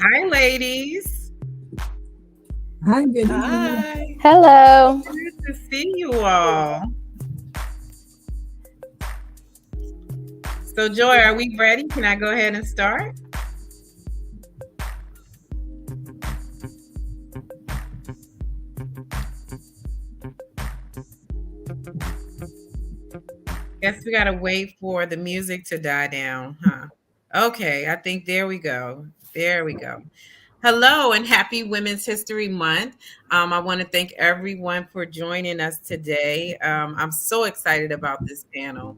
Hi, ladies. Hi, good evening. Hi. Hello. Good to see you all. So, Joy, are we ready? Can I go ahead and start? Guess we got to wait for the music to die down, huh? Okay, I think there we go. There we go. Hello and happy Women's History Month. I want to thank everyone for joining us today. I'm so excited about this panel.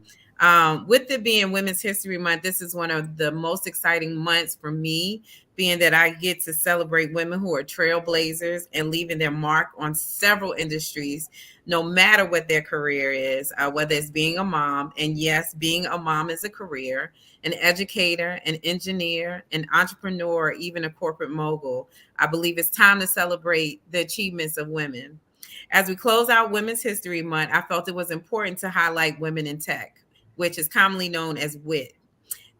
With it being Women's History Month, this is one of the most exciting months for me, being that I get to celebrate women who are trailblazers and leaving their mark on several industries, no matter what their career is, whether it's being a mom, and yes, being a mom is a career, an educator, an engineer, an entrepreneur, or even a corporate mogul. I believe it's time to celebrate the achievements of women. As we close out Women's History Month, I felt it was important to highlight women in tech, which is commonly known as WIT.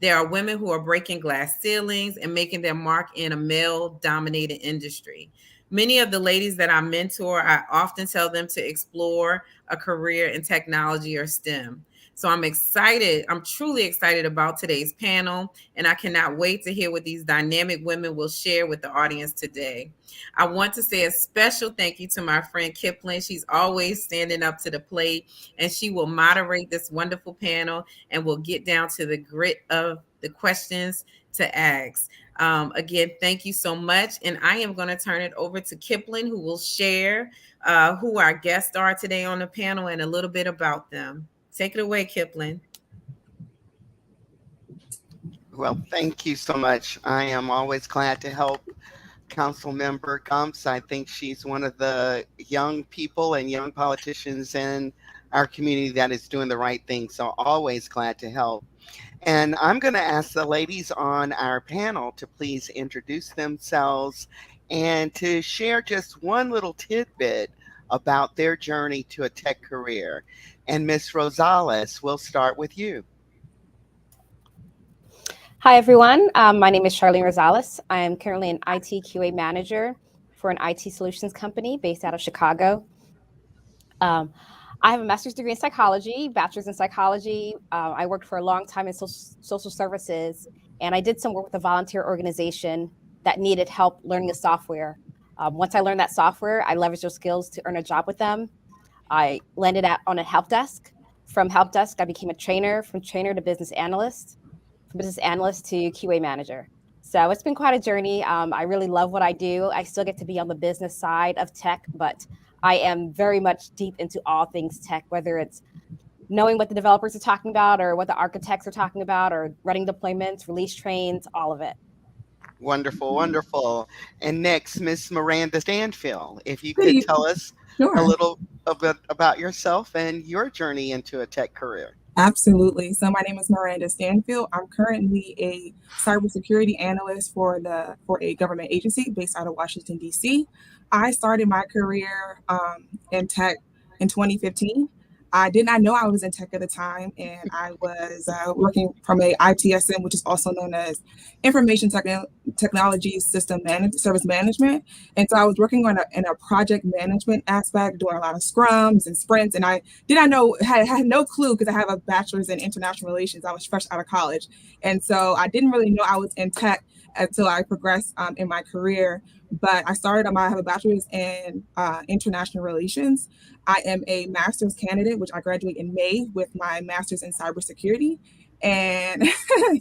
There are women who are breaking glass ceilings and making their mark in a male dominated industry. Many of the ladies that I mentor, I often tell them to explore a career in technology or STEM. So I'm excited. I'm truly excited about today's panel, and I cannot wait to hear what these dynamic women will share with the audience today. I want to say a special thank you to my friend Kipling. She's always standing up to the plate, and she will moderate this wonderful panel and we'll get down to the grit of the questions to ask. Again, thank you so much. And I am going to turn it over to Kipling, who will share who our guests are today on the panel and a little bit about them. Take it away, Kipling. Well, thank you so much. I am always glad to help Council Member Gumps. I think she's one of the young people and young politicians in our community that is doing the right thing. So always glad to help. And I'm going to ask the ladies on our panel to please introduce themselves and to share just one little tidbit about their journey to a tech career. And Miss Rosales, we'll start with you. Hi, everyone. My name is Charlene Rosales. I am currently an IT QA manager for an IT solutions company based out of Chicago. Um, I have a master's degree in psychology, bachelor's in psychology. I worked for a long time in social services, and I did some work with a volunteer organization that needed help learning the software. Once I learned that software, I leveraged those skills to earn a job with them. I landed on a help desk. From help desk, I became a trainer, from trainer to business analyst, from business analyst to QA manager. So it's been quite a journey. I really love what I do. I still get to be on the business side of tech, but I am very much deep into all things tech, whether it's knowing what the developers are talking about or what the architects are talking about or running deployments, release trains, all of it. Wonderful, wonderful. And next, Miss Miranda Stanfield, if you Good could evening. tell us a Sure. little bit about yourself and your journey into a tech career. Absolutely. So my name is Miranda Stanfield. I'm currently a cybersecurity analyst for a government agency based out of Washington, D.C. I started my career in tech in 2015. I did not know I was in tech at the time, and I was working from a ITSM, which is also known as Information Technology Service Management. And so I was working in a project management aspect, doing a lot of scrums and sprints. And I did not know, had no clue because I have a bachelor's in international relations. I was fresh out of college. And so I didn't really know I was in tech until I progressed in my career. But I have a bachelor's in international relations. I am a master's candidate, which I graduate in May with my master's in cybersecurity. And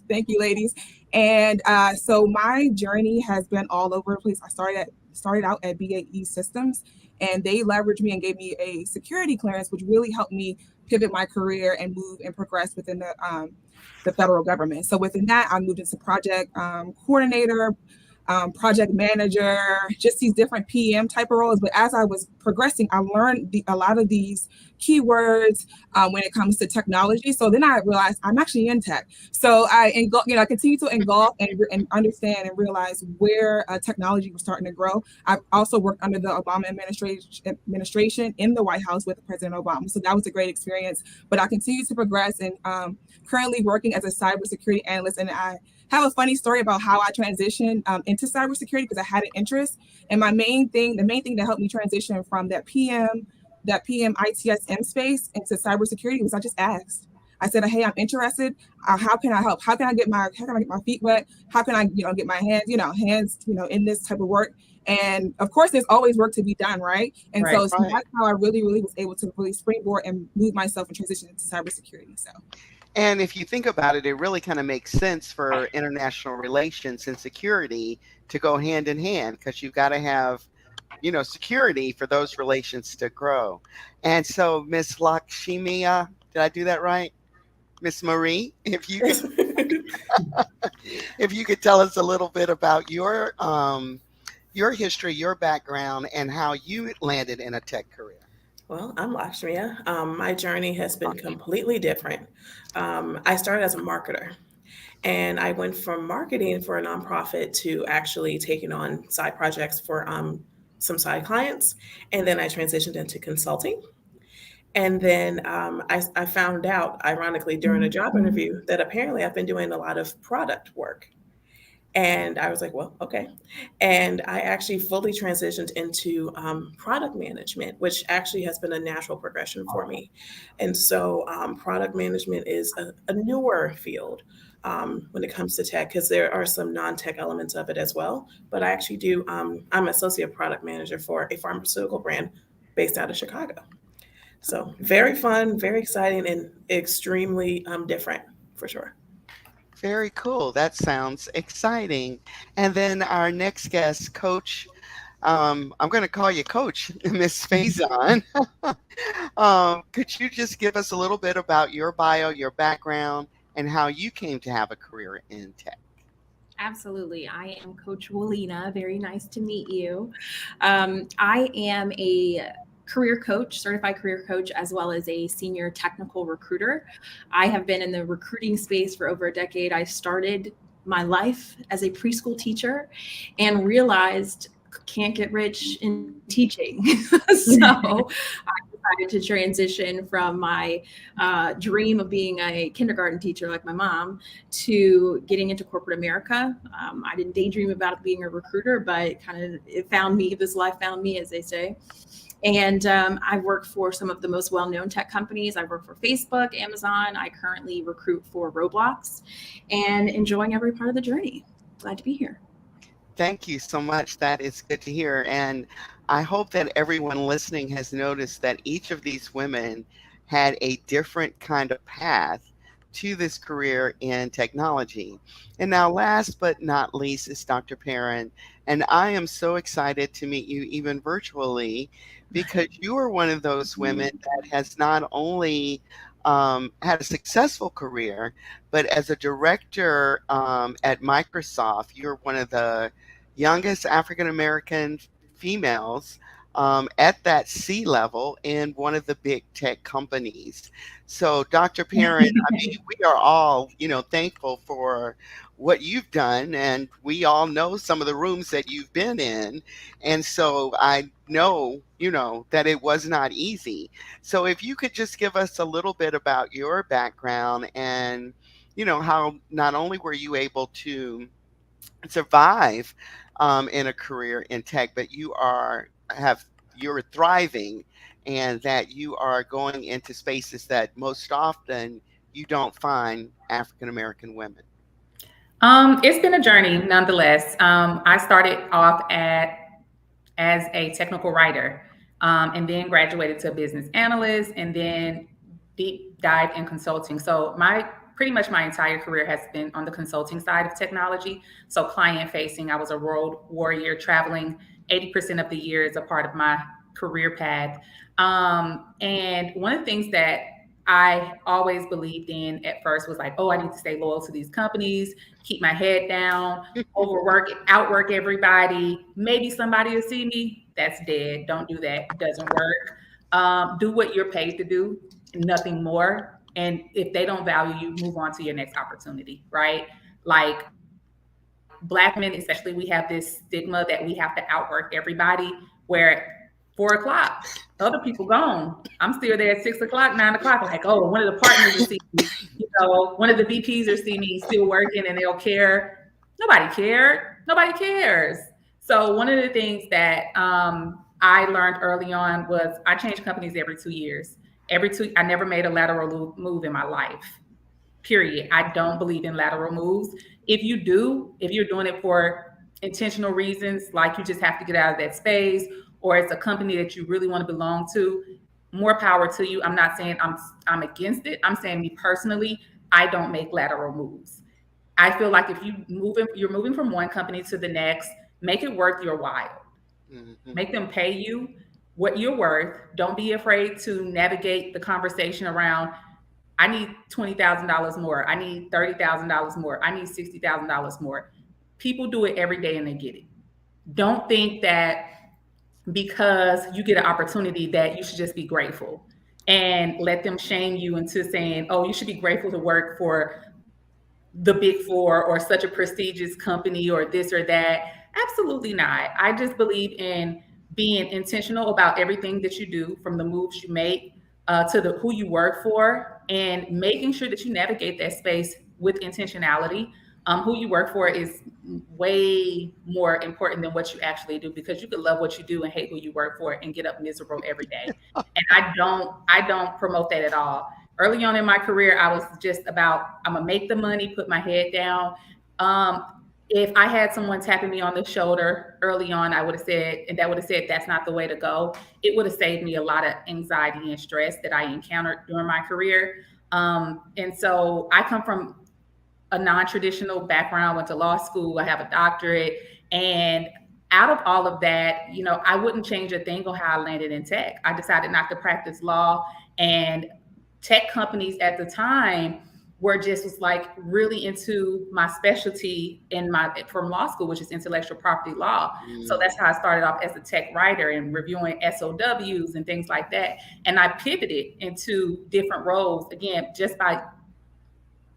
thank you, ladies. And so my journey has been all over the place. Started out at BAE Systems, and they leveraged me and gave me a security clearance, which really helped me pivot my career and move and progress within the federal government. So within that, I moved into project coordinator, project manager, just these different PM type of roles. But as I was progressing, I learned a lot of these keywords when it comes to technology. So then I realized I'm actually in tech. So I continue to engulf and understand and realize where technology was starting to grow. I've also worked under the Obama administration in the White House with President Obama. So that was a great experience. But I continue to progress and currently working as a cybersecurity analyst, and I have a funny story about how I transitioned into cybersecurity because I had an interest. And the main thing that helped me transition from that PM ITSM space into cybersecurity was I just asked. I said, "Hey, I'm interested. How can I help? How can I get my feet wet? How can I, get my hands, in this type of work?" And of course, there's always work to be done, right? And Right. so Right. that's how I really, really was able to really springboard and move myself and transition into cybersecurity. So And if you think about it, it really kind of makes sense for international relations and security to go hand in hand because you've got to have, security for those relations to grow. And so, Miss Lakshmiya, did I do that right? Miss Marie, if you could tell us a little bit about your history, your background, and how you landed in a tech career. Well, I'm Lakshmiya. My journey has been completely different. I started as a marketer, and I went from marketing for a nonprofit to actually taking on side projects for some side clients. And then I transitioned into consulting. And then I found out, ironically, during a job interview, that apparently I've been doing a lot of product work. And I was like, well, okay. And I actually fully transitioned into product management, which actually has been a natural progression for me. And so product management is a newer field when it comes to tech, because there are some non-tech elements of it as well. But I actually I'm associate product manager for a pharmaceutical brand based out of Chicago. So very fun, very exciting, and extremely different for sure. Very cool. That sounds exciting. And then our next guest, Coach, I'm going to call you Coach, Miss Faison. Could you just give us a little bit about your bio, your background, and how you came to have a career in tech? Absolutely. I am Coach Walina. Very nice to meet you. I am a career coach, certified career coach, as well as a senior technical recruiter. I have been in the recruiting space for over a decade. I started my life as a preschool teacher and realized can't get rich in teaching. So decided to transition from my dream of being a kindergarten teacher like my mom to getting into corporate America. I didn't daydream about being a recruiter, but it found me. This life found me, as they say. And I work for some of the most well-known tech companies. I work for Facebook, Amazon. I currently recruit for Roblox, and enjoying every part of the journey. Glad to be here. Thank you so much. That is good to hear. And I hope that everyone listening has noticed that each of these women had a different kind of path to this career in technology. And now, last but not least, is Dr. Perrin. And I am so excited to meet you even virtually because you are one of those women that has not only had a successful career, but as a director at Microsoft, you're one of the youngest African American females at that C level in one of the big tech companies. So, Dr. Perrin, I mean, we are all, thankful for what you've done, and we all know some of the rooms that you've been in. And so I know, that it was not easy. So if you could just give us a little bit about your background and, how not only were you able to survive in a career in tech, but you're thriving, and that you are going into spaces that most often you don't find African American women. It's been a journey nonetheless. I started off as a technical writer, and then graduated to a business analyst, and then deep dive in consulting. So my pretty much my entire career has been on the consulting side of technology. So client facing, I was a road warrior traveling 80% of the year as a part of my career path. And one of the things that I always believed in at first was like, oh, I need to stay loyal to these companies, keep my head down, overwork, outwork everybody. Maybe somebody will see me. That's dead. Don't do that. It doesn't work. Do what you're paid to do, nothing more. And if they don't value you, move on to your next opportunity, right? Like Black women, especially, we have this stigma that we have to outwork everybody, where 4 o'clock. Other people gone. I'm still there at 6 o'clock, 9 o'clock. Like, oh, one of the partners will see me, one of the VPs will see me still working and they'll care. Nobody cared. Nobody cares. So one of the things that I learned early on was I changed companies every 2 years. I never made a lateral move in my life. Period. I don't believe in lateral moves. If you're doing it for intentional reasons, like you just have to get out of that space, or it's a company that you really want to belong to, more power to you. I'm not saying I'm against it. I'm saying me personally, I don't make lateral moves. I feel like if you're moving from one company to the next, make it worth your while. Mm-hmm. Make them pay you what you're worth. Don't be afraid to navigate the conversation around, I need $20,000 more. I need $30,000 more. I need $60,000 more. People do it every day and they get it. Don't think that because you get an opportunity that you should just be grateful and let them shame you into saying, oh, you should be grateful to work for the big four or such a prestigious company or this or that. Absolutely not. I just believe in being intentional about everything that you do, from the moves you make to the who you work for, and making sure that you navigate that space with intentionality. Who you work for is way more important than what you actually do, because you could love what you do and hate who you work for and get up miserable every day. And I don't promote that at all. Early on in my career, I was just about, I'm gonna make the money, put my head down. If I had someone tapping me on the shoulder early on, I would have said, and that would have said, that's not the way to go. It would have saved me a lot of anxiety and stress that I encountered during my career. And so I come from a non-traditional background, went to law school, I have a doctorate. And out of all of that, I wouldn't change a thing on how I landed in tech. I decided not to practice law, and tech companies at the time was like really into my specialty from law school, which is intellectual property law. So that's how I started off as a tech writer and reviewing SOWs and things like that. And I pivoted into different roles, again, just by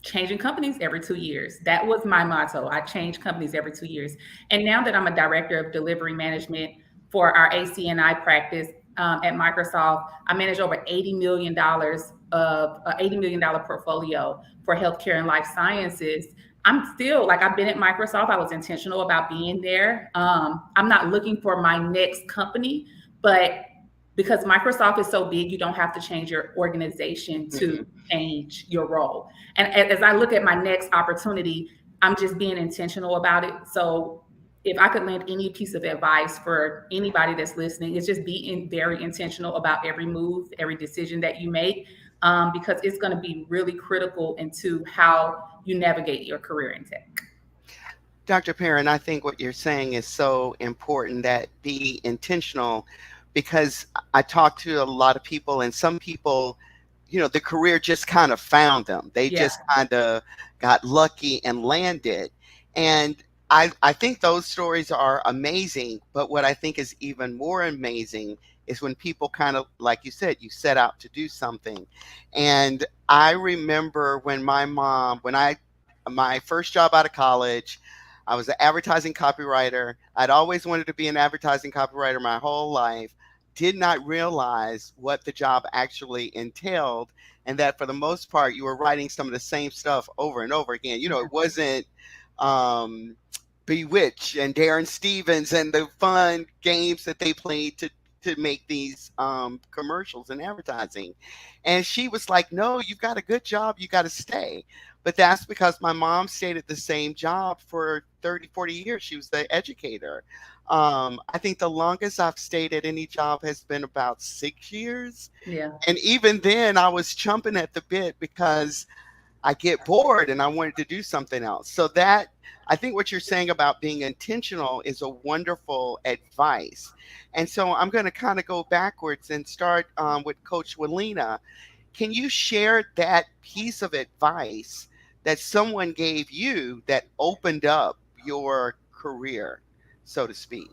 changing companies every 2 years. That was my motto. I changed companies every 2 years. And now that I'm a director of delivery management for our ACNI practice at Microsoft, I manage over $80 million of $80 million portfolio for healthcare and life sciences. I'm still, like, I've been at Microsoft. I was intentional about being there. I'm not looking for my next company, but because Microsoft is so big, you don't have to change your organization to change your role. And as I look at my next opportunity, I'm just being intentional about it. So if I could lend any piece of advice for anybody that's listening, it's just being very intentional about every move, every decision that you make, because it's going to be really critical into how you navigate your career in tech. Dr. Perrin, I think what you're saying is so important, that be intentional, because I talk to a lot of people, and some people, the career just kind of found them. They just kind of got lucky and landed. And I think those stories are amazing. But what I think is even more amazing is when people kind of, like you said, you set out to do something. And I remember when my first job out of college, I was an advertising copywriter. I'd always wanted to be an advertising copywriter my whole life. Did not realize what the job actually entailed, and that for the most part, you were writing some of the same stuff over and over again. It wasn't Bewitch and Darren Stevens and the fun games that they played to make these commercials and advertising. And she was like, no, you've got a good job, you got to stay. But that's because my mom stayed at the same job for 30, 40 years. She was the educator. I think the longest I've stayed at any job has been about 6 years. Yeah. And even then I was chomping at the bit because I get bored and I wanted to do something else. So that, I think what you're saying about being intentional is a wonderful advice. And so I'm going to kind of go backwards and start with Coach Walina. Can you share that piece of advice that someone gave you that opened up your career, so to speak?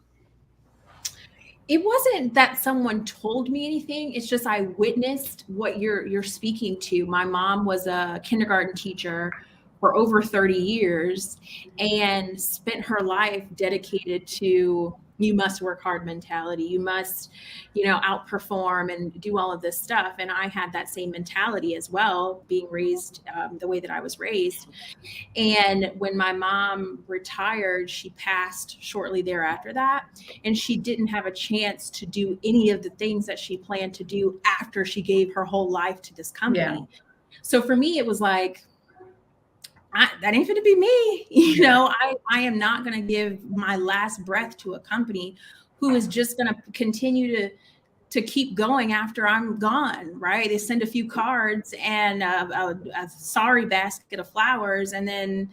It wasn't that someone told me anything. It's just I witnessed what you're speaking to. My mom was a kindergarten teacher for over 30 years and spent her life dedicated to you must work hard mentality. You must, outperform and do all of this stuff. And I had that same mentality as well, being raised the way that I was raised. And when my mom retired, she passed shortly thereafter that. And she didn't have a chance to do any of the things that she planned to do after she gave her whole life to this company. Yeah. So for me, it was like, that ain't going to be me. I am not going to give my last breath to a company who is just going to continue to keep going after I'm gone, right? They send a few cards and a sorry basket of flowers, and then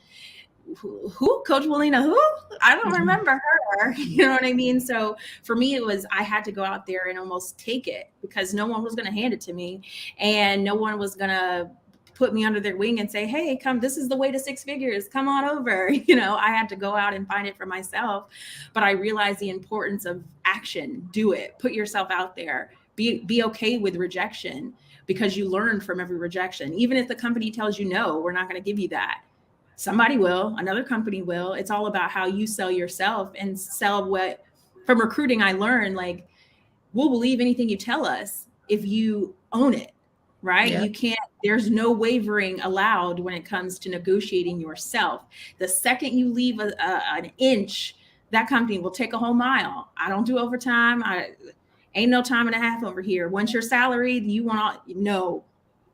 who Coach Walina, who? I don't remember her. You know what I mean? So for me, it was, I had to go out there and almost take it, because no one was going to hand it to me, and no one was going to put me under their wing and say, hey, come, this is the way to six figures, come on over. I had to go out and find it for myself. But I realized the importance of action. Do it, put yourself out there, be okay with rejection, because you learn from every rejection. Even if the company tells you, no, we're not going to give you that, somebody will, another company will. It's all about how you sell yourself and sell what. From recruiting, I learned, like, we'll believe anything you tell us if you own it, right? Yeah. You can't, there's no wavering allowed when it comes to negotiating yourself. The second you leave an inch, that company will take a whole mile. I don't do overtime. I ain't no time and a half over here. Once you're salaried, you want to,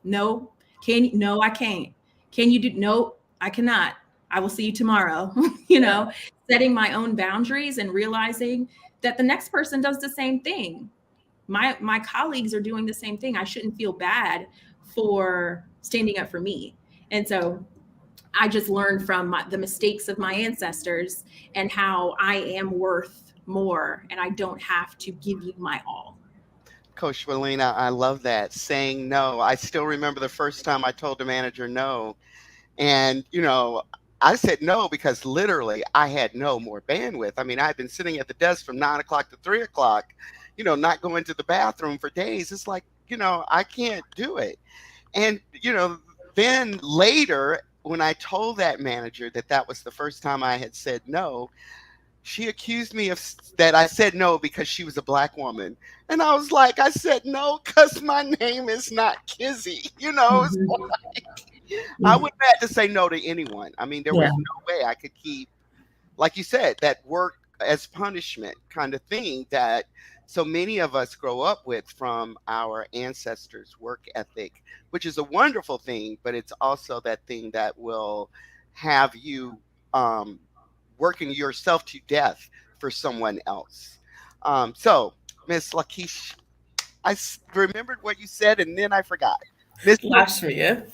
no, can you? No, I can't. Can you do? No, I cannot. I will see you tomorrow. Setting my own boundaries and realizing that the next person does the same thing. My colleagues are doing the same thing. I shouldn't feel bad for standing up for me. And so I just learned from the mistakes of my ancestors, and how I am worth more, and I don't have to give you my all. Coach Valina, I love that. Saying no. I still remember the first time I told the manager no. And, I said no because literally I had no more bandwidth. I mean, I had been sitting at the desk from 9 o'clock to 3 o'clock, not going to the bathroom for days. It's like, I can't do it. And, then later, when I told that manager that that was the first time I had said no, she accused me of that I said no because she was a black woman. And I was like, I said no because my name is not Kizzy. It's Mhm. I would have had to say no to anyone. I mean, there Yeah. was no way I could keep, like you said, that work as punishment kind of thing that so many of us grow up with from our ancestors' work ethic, which is a wonderful thing, but it's also that thing that will have you um, working yourself to death for someone else. So, Miss Lakeisha, remembered what you said and then I forgot. Miss Lashmia.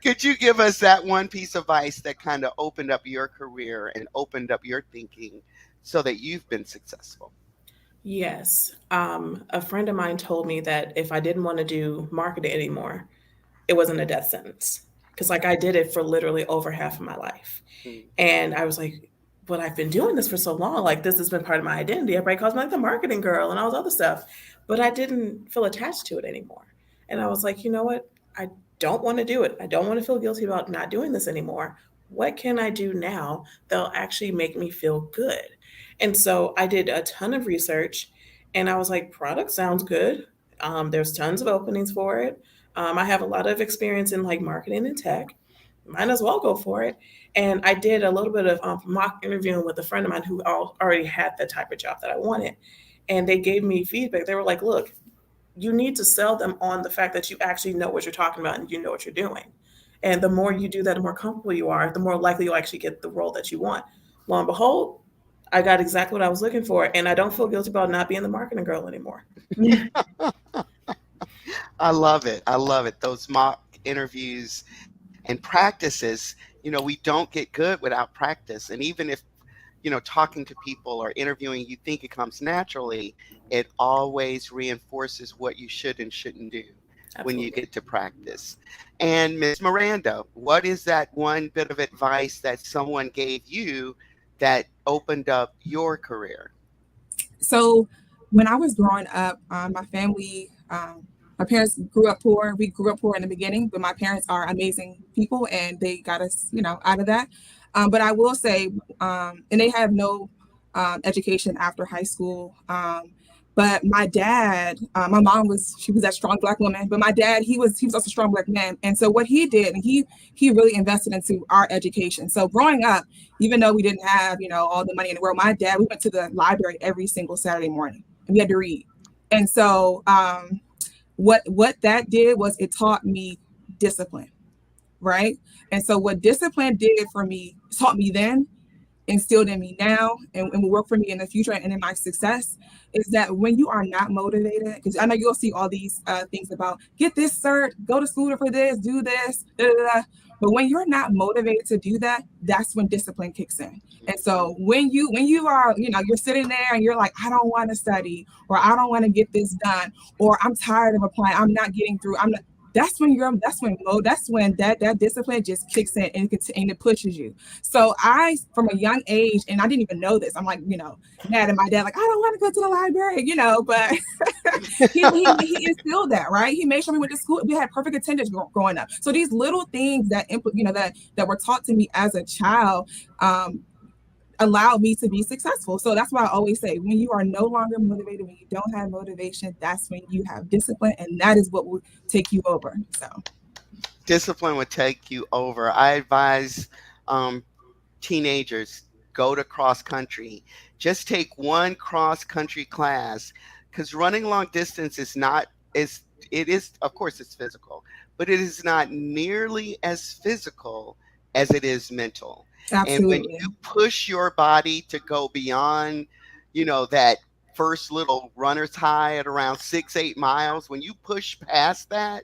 Could you give us that one piece of advice that kind of opened up your career and opened up your thinking so that you've been successful? Yes. A friend of mine told me that if I didn't want to do marketing anymore, it wasn't a death sentence. Because, like, I did it for literally over half of my life. Mm. And I was like, but I've been doing this for so long. Like, this has been part of my identity. Everybody calls me like the marketing girl and all this other stuff. But I didn't feel attached to it anymore. And I was like, you know what? I don't want to do it. I don't want to feel guilty about not doing this anymore. What can I do now that'll actually make me feel good? And so I did a ton of research, and I was like, product sounds good. There's tons of openings for it. I have a lot of experience in like marketing and tech. Might as well go for it. And I did a little bit of mock interviewing with a friend of mine who already had the type of job that I wanted. And they gave me feedback. They were like, look, you need to sell them on the fact that you actually know what you're talking about and you know what you're doing. And the more you do that, the more comfortable you are, the more likely you'll actually get the role that you want. Lo and behold, I got exactly what I was looking for. And I don't feel guilty about not being the marketing girl anymore. I love it. I love it. Those mock interviews and practices, we don't get good without practice. And even if, talking to people or interviewing, you think it comes naturally, it always reinforces what you should and shouldn't do when you Absolutely. get to practice. And Miss Miranda, what is that one bit of advice that someone gave you that opened up your career? So when I was growing up, my family, my parents grew up poor. We grew up poor in the beginning, but my parents are amazing people and they got us, out of that. But I will say, and they have no education after high school. But my dad, my mom was she was that strong Black woman, but my dad he was also a strong Black man, and so what he did, and he really invested into our education. So growing up, even though we didn't have all the money in the world, my dad we went to the library every single Saturday morning, and we had to read. And so what that did was it taught me discipline, right? And so what discipline did for me, taught me then, instilled in me now, and will work for me in the future and in my success, is that when you are not motivated, because I know you'll see all these things about get this cert, go to school for this, do this, da, da, da. But when you're not motivated to do that, that's when discipline kicks in. And so when you are, you're sitting there and you're like, I don't want to study, or I don't want to get this done, or I'm tired of applying, I'm not getting through, I'm not. That's when that discipline just kicks in and it pushes you. So from a young age, and I didn't even know this, I'm like, mad at my dad, like, I don't want to go to the library, but he instilled that, right? He made sure we went to school. We had perfect attendance growing up. So these little things that were taught to me as a child, allowed me to be successful. So that's why I always say, when you are no longer motivated, when you don't have motivation, that's when you have discipline, and that is what will take you over. So Discipline would take you over. I advise um, teenagers go to cross country. Just take one cross country class, because running long distance is not is it is, of course, it's physical, but it is not nearly as physical as it is mental. And when absolutely. you push your body to go beyond, that first little runner's high at around 6-8 miles, when you push past that,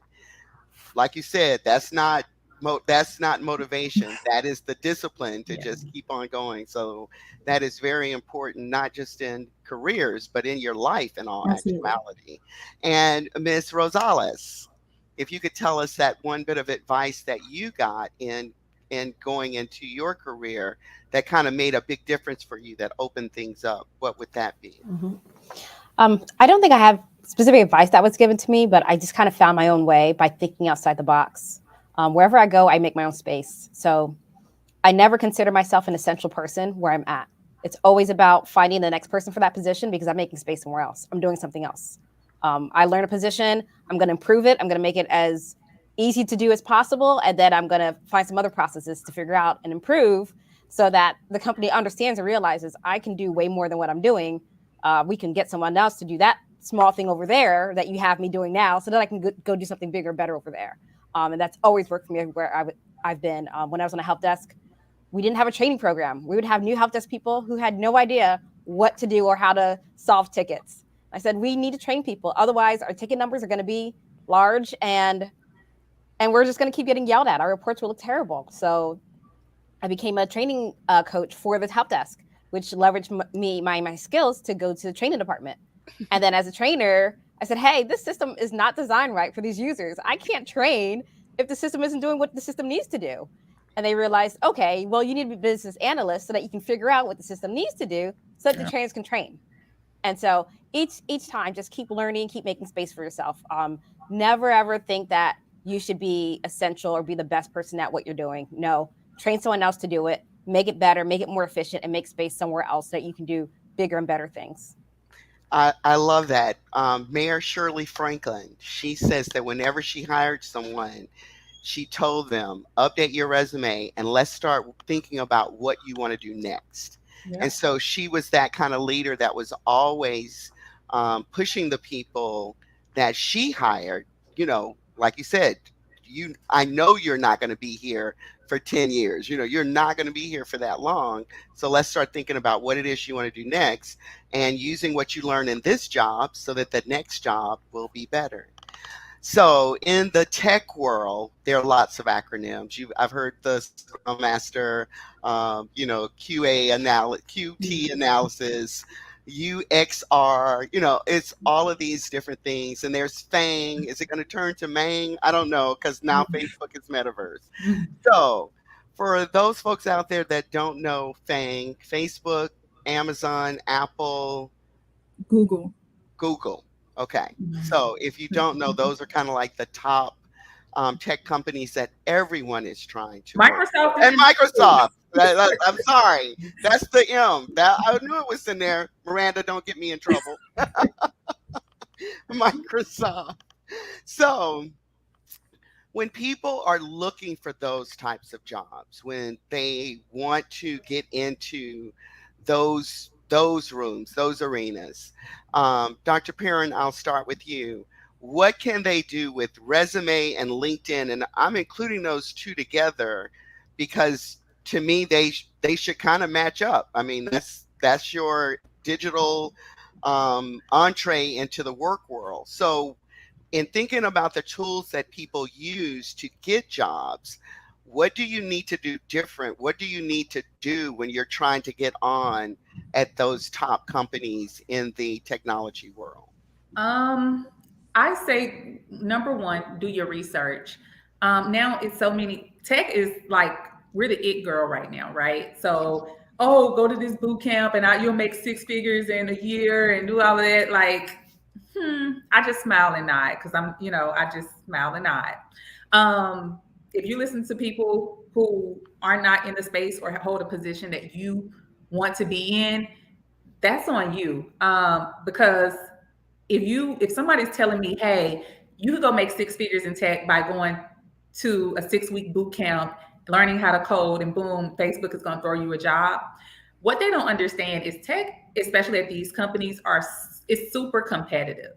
like you said, that's not motivation. That is the discipline to Yeah. just keep on going. So that is very important, not just in careers, but in your life in all Absolutely. actuality. And Miss Rosales, if you could tell us that one bit of advice that you got in going into your career that kind of made a big difference for you, that opened things up, what would that be? Mhm. I don't think I have specific advice that was given to me, but I just kind of found my own way by thinking outside the box. Wherever I go, I make my own space. So I never consider myself an essential person where I'm at. It's always about finding the next person for that position because I'm making space somewhere else. I'm doing something else. I learn a position, I'm going to improve it. I'm going to make it as easy to do as possible. And then I'm going to find some other processes to figure out and improve so that the company understands and realizes I can do way more than what I'm doing. We can get someone else to do that small thing over there that you have me doing now so that I can go do something bigger, better over there. And that's always worked for me everywhere I've been. When I was on a help desk, we didn't have a training program. We would have new help desk people who had no idea what to do or how to solve tickets. I said, we need to train people. Otherwise, our ticket numbers are going to be large and we're just going to keep getting yelled at. Our reports will look terrible. So I became a training coach for the help desk, which leveraged my skills to go to the training department. And then as a trainer, I said, hey, this system is not designed right for these users. I can't train if the system isn't doing what the system needs to do. And they realized, okay, well, you need to be a business analyst so that you can figure out what the system needs to do so that the trainers can train. And so each time, just keep learning, keep making space for yourself. Never ever think that you should be essential or be the best person at what you're doing. No, train someone else to do it, make it better, make it more efficient, and make space somewhere else so that you can do bigger and better things. I love that. Mayor Shirley Franklin, she says that whenever she hired someone, she told them, update your resume and let's start thinking about what you want to do next. Yeah. And so she was that kind of leader that was always pushing the people that she hired, like you said, I know you're not going to be here for 10 years. You're not going to be here for that long. So let's start thinking about what it is you want to do next and using what you learn in this job so that the next job will be better. So in the tech world, there are lots of acronyms. I've heard the Scrum Master, QT analysis, UXR. It's all of these different things. And there's FANG. Is it going to turn to MANG? I don't know, because now Facebook is metaverse. So for those folks out there that don't know FANG, Facebook, Amazon, Apple, Google. Google. Okay. So if you don't know, those are kind of like the top tech companies that everyone is trying to work for. Microsoft is And in there too. Microsoft. I'm sorry. That's the M. That I knew it was in there. Miranda, don't get me in trouble. Microsoft. So when people are looking for those types of jobs, when they want to get into those rooms, those arenas, Dr. Perrin, I'll start with you. What can they do with resume and LinkedIn? And I'm including those two together because to me they should kind of match up. I mean, that's your digital entree into the work world. So in thinking about the tools that people use to get jobs, what do you need to do different? What do you need to do when you're trying to get on at those top companies in the technology world? Um, I say number one, do your research. Now it's so many tech is like we're the it girl right now, right? So, oh, go to this boot camp and you'll make six figures in a year and do all of that. Like, I just smile and nod because I just smile and nod. If you listen to people who are not in the space or hold a position that you want to be in, that's on you. Because if somebody's telling me, hey, you could go make six figures in tech by going to a 6-week boot camp, learning how to code, and boom, Facebook is going to throw you a job. What they don't understand is tech, especially at these companies, is super competitive.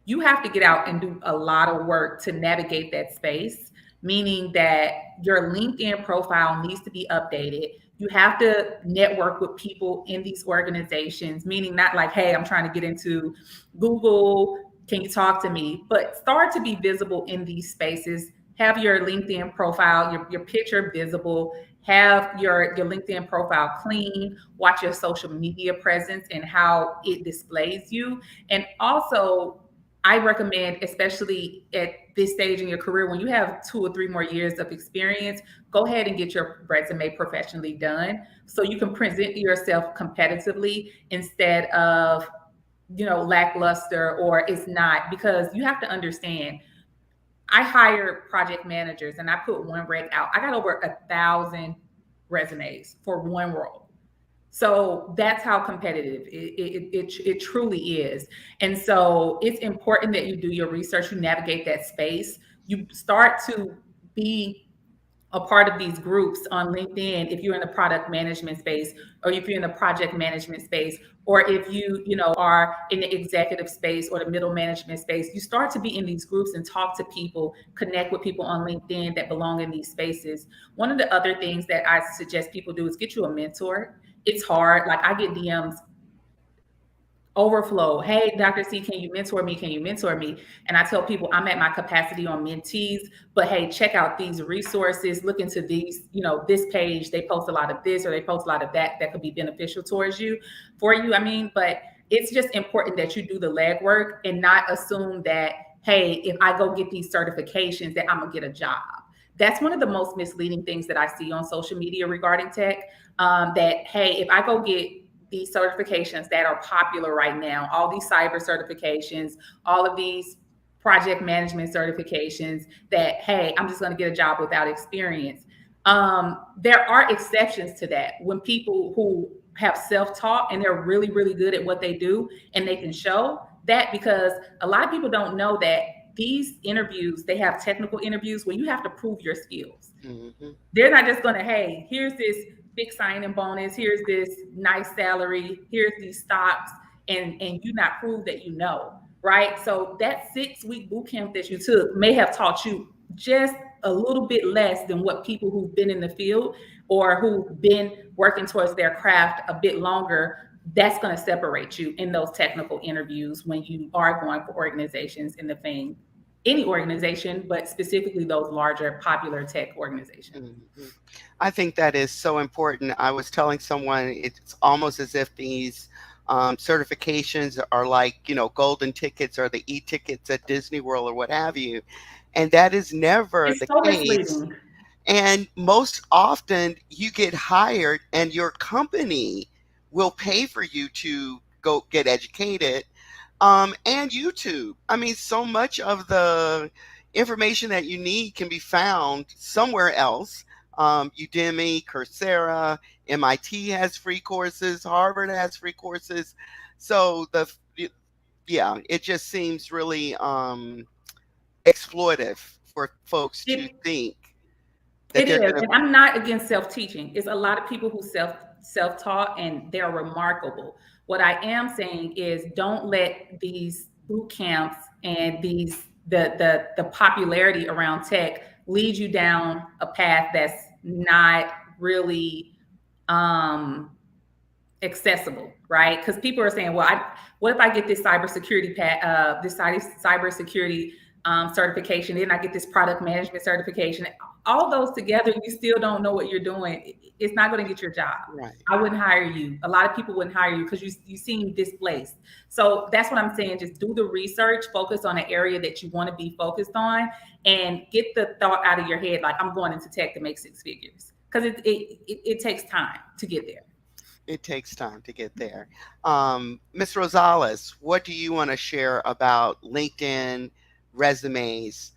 You have to get out and do a lot of work to navigate that space, meaning that your LinkedIn profile needs to be updated. You have to network with people in these organizations, meaning not like, hey, I'm trying to get into Google, can you talk to me? But start to be visible in these spaces. Have your LinkedIn profile, your picture visible, have your LinkedIn profile clean, watch your social media presence and how it displays you. And also, I recommend, especially at this stage in your career, when you have 2 or 3 more years of experience, go ahead and get your resume professionally done so you can present yourself competitively instead of lackluster or it's not, because you have to understand, I hire project managers and I put one rec out. I got over 1,000 resumes for one role. So that's how competitive it truly is. And so it's important that you do your research, you navigate that space, you start to be a part of these groups on LinkedIn if you're in the product management space, or if you're in the project management space, or if you are in the executive space or the middle management space. You start to be in these groups and talk to people, connect with people on LinkedIn that belong in these spaces. One of the other things that I suggest people do is get you a mentor. It's hard. Like I get DMs overflow. Hey, Dr. C, can you mentor me? Can you mentor me? And I tell people I'm at my capacity on mentees, but hey, check out these resources, look into these, this page, they post a lot of this or they post a lot of that could be beneficial towards you, for you. I mean, but it's just important that you do the legwork and not assume that, hey, if I go get these certifications that I'm gonna get a job. That's one of the most misleading things that I see on social media regarding tech. That, hey, if I go get these certifications that are popular right now, all these cyber certifications, all of these project management certifications, that, hey, I'm just going to get a job without experience. There are exceptions to that when people who have self-taught and they're really, really good at what they do and they can show that, because a lot of people don't know that these interviews, they have technical interviews where you have to prove your skills. Mm-hmm. They're not just going to, hey, here's this big signing bonus, here's this nice salary, here's these stocks, and you not prove that right? So that 6-week boot camp that you took may have taught you just a little bit less than what people who've been in the field or who've been working towards their craft a bit longer, that's going to separate you in those technical interviews when you are going for organizations in the thing. Any organization, but specifically those larger popular tech organizations. Mm-hmm. I think that is so important. I was telling someone it's almost as if these certifications are like, golden tickets or the e-tickets at Disney World or what have you. And that is never the case. Misleading. And most often you get hired and your company will pay for you to go get educated. And YouTube. I mean, so much of the information that you need can be found somewhere else. Udemy, Coursera, MIT has free courses, Harvard has free courses. So yeah, it just seems really exploitive for folks to It think that It they're is, going to. and I'm not against self-teaching. It's a lot of people who self-taught, and they're remarkable. What I am saying is, don't let these boot camps and the popularity around tech lead you down a path that's not really um, accessible, right? Because people are saying, well, what if I get this cybersecurity certification, then I get this product management certification. All those together, you still don't know what you're doing. It's not going to get your job. Right. I wouldn't hire you. A lot of people wouldn't hire you because you seem displaced. So that's what I'm saying. Just do the research, focus on an area that you want to be focused on, and get the thought out of your head, like, I'm going into tech to make six figures. Because it takes time to get there. It takes time to get there. Ms. Rosales, what do you want to share about LinkedIn resumes,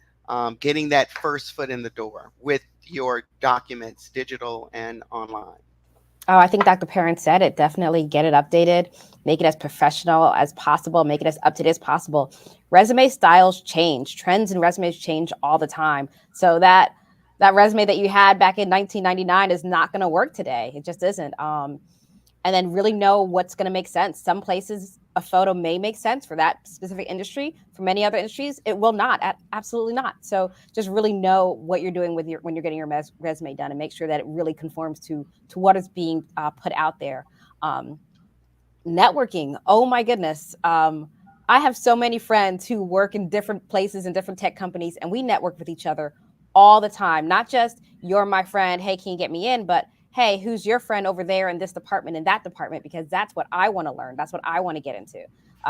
getting that first foot in the door with your documents, digital and online? Oh, I think Dr. Perrin said it. Definitely get it updated, make it as professional as possible, make it as up to date as possible. Resume styles change, trends and resumes change all the time. So that resume that you had back in 1999 is not going to work today. It just isn't. And then really know what's going to make sense. Some places a photo may make sense for that specific industry. For many other industries, it will not. Absolutely not. So just really know what you're doing with when you're getting your resume done, and make sure that it really conforms to what is being put out there. Um, Networking. Oh my goodness. I have so many friends who work in different places and different tech companies, and we network with each other all the time. Not just you're my friend, hey, can you get me in? But hey, who's your friend over there in this department, in that department? Because that's what I want to learn. That's what I want to get into.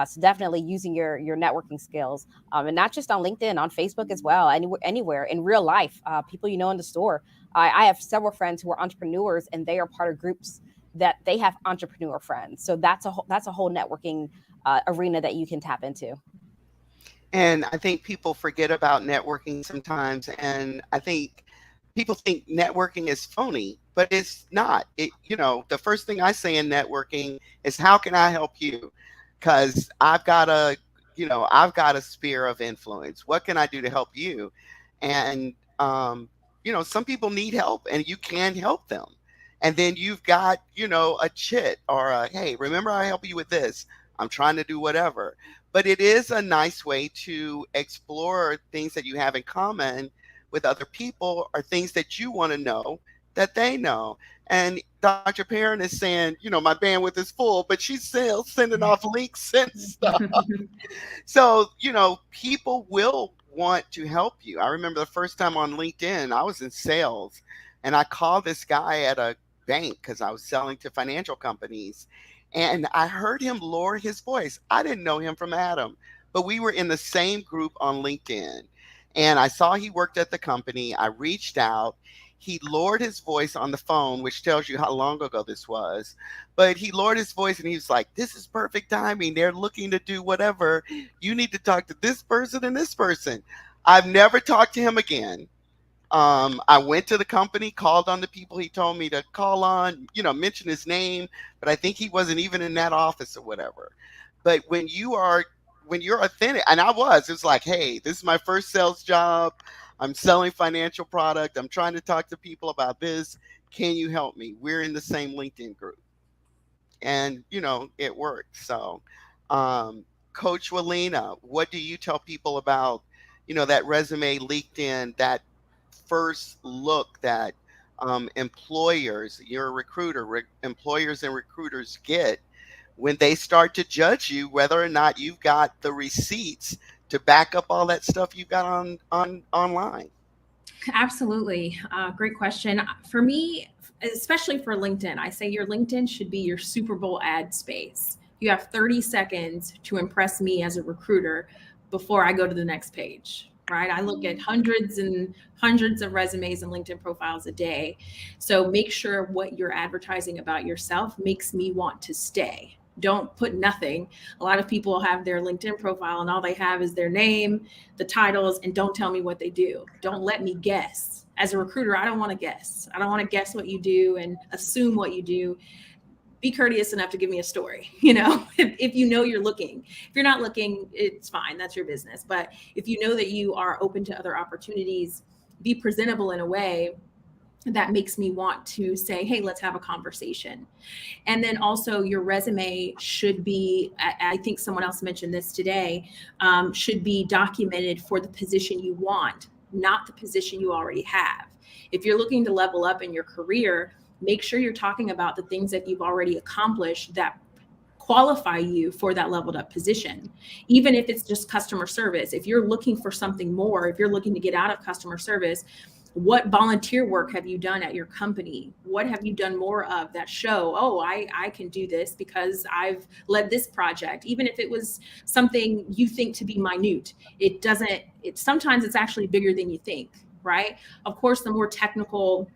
So definitely using your networking skills, and not just on LinkedIn, on Facebook as well, anywhere in real life. People you know in the store. I have several friends who are entrepreneurs, and they are part of groups that they have entrepreneur friends. So that's a whole networking arena that you can tap into. And I think people forget about networking sometimes. And I think people think networking is phony, but it's not. The first thing I say in networking is, how can I help you? Because I've got a sphere of influence. What can I do to help you? And, some people need help and you can help them. And then you've got, a chit or a, hey, remember I help you with this. I'm trying to do whatever. But it is a nice way to explore things that you have in common with other people, or things that you want to know that they know. And Dr. Perrin is saying, my bandwidth is full, but she's still sending off links and stuff. So, people will want to help you. I remember the first time on LinkedIn, I was in sales and I called this guy at a bank because I was selling to financial companies. And I heard him lower his voice. I didn't know him from Adam, but we were in the same group on LinkedIn. And I saw he worked at the company. I reached out. He lowered his voice on the phone, which tells you how long ago this was. But he lowered his voice and he was like, this is perfect timing. They're looking to do whatever. You need to talk to this person and this person. I've never talked to him again. I went to the company, called on the people he told me to call on, mention his name, but I think he wasn't even in that office or whatever. But when you're authentic, and it was like, hey, this is my first sales job. I'm selling financial product. I'm trying to talk to people about this. Can you help me? We're in the same LinkedIn group. And, it worked. So, Coach Walina, what do you tell people about, that resume leaked in, that first look that employers, you're a recruiter, employers and recruiters get when they start to judge you, whether or not you've got the receipts to back up all that stuff you've got on online? Absolutely. Great question. For me, especially for LinkedIn, I say your LinkedIn should be your Super Bowl ad space. You have 30 seconds to impress me as a recruiter before I go to the next page, right? I look at hundreds and hundreds of resumes and LinkedIn profiles a day. So make sure what you're advertising about yourself makes me want to stay. Don't put nothing. A lot of people have their LinkedIn profile and all they have is their name, the titles, and don't tell me what they do. Don't let me guess. As a recruiter, I don't want to guess. I don't want to guess what you do and assume what you do. Be courteous enough to give me a story. If you know you're looking. If you're not looking, it's fine. That's your business. But if you know that you are open to other opportunities, be presentable in a way that makes me want to say, hey, let's have a conversation. And then also your resume should be, I think someone else mentioned this today, should be documented for the position you want, not the position you already have. If you're looking to level up in your career, make sure you're talking about the things that you've already accomplished that qualify you for that leveled up position. Even if it's just customer service, if you're looking for something more, if you're looking to get out of customer service, what volunteer work have you done at your company? What have you done more of that show, oh, I can do this because I've led this project, even if it was something you think to be minute. Sometimes it's actually bigger than you think, right? Of course, the more technical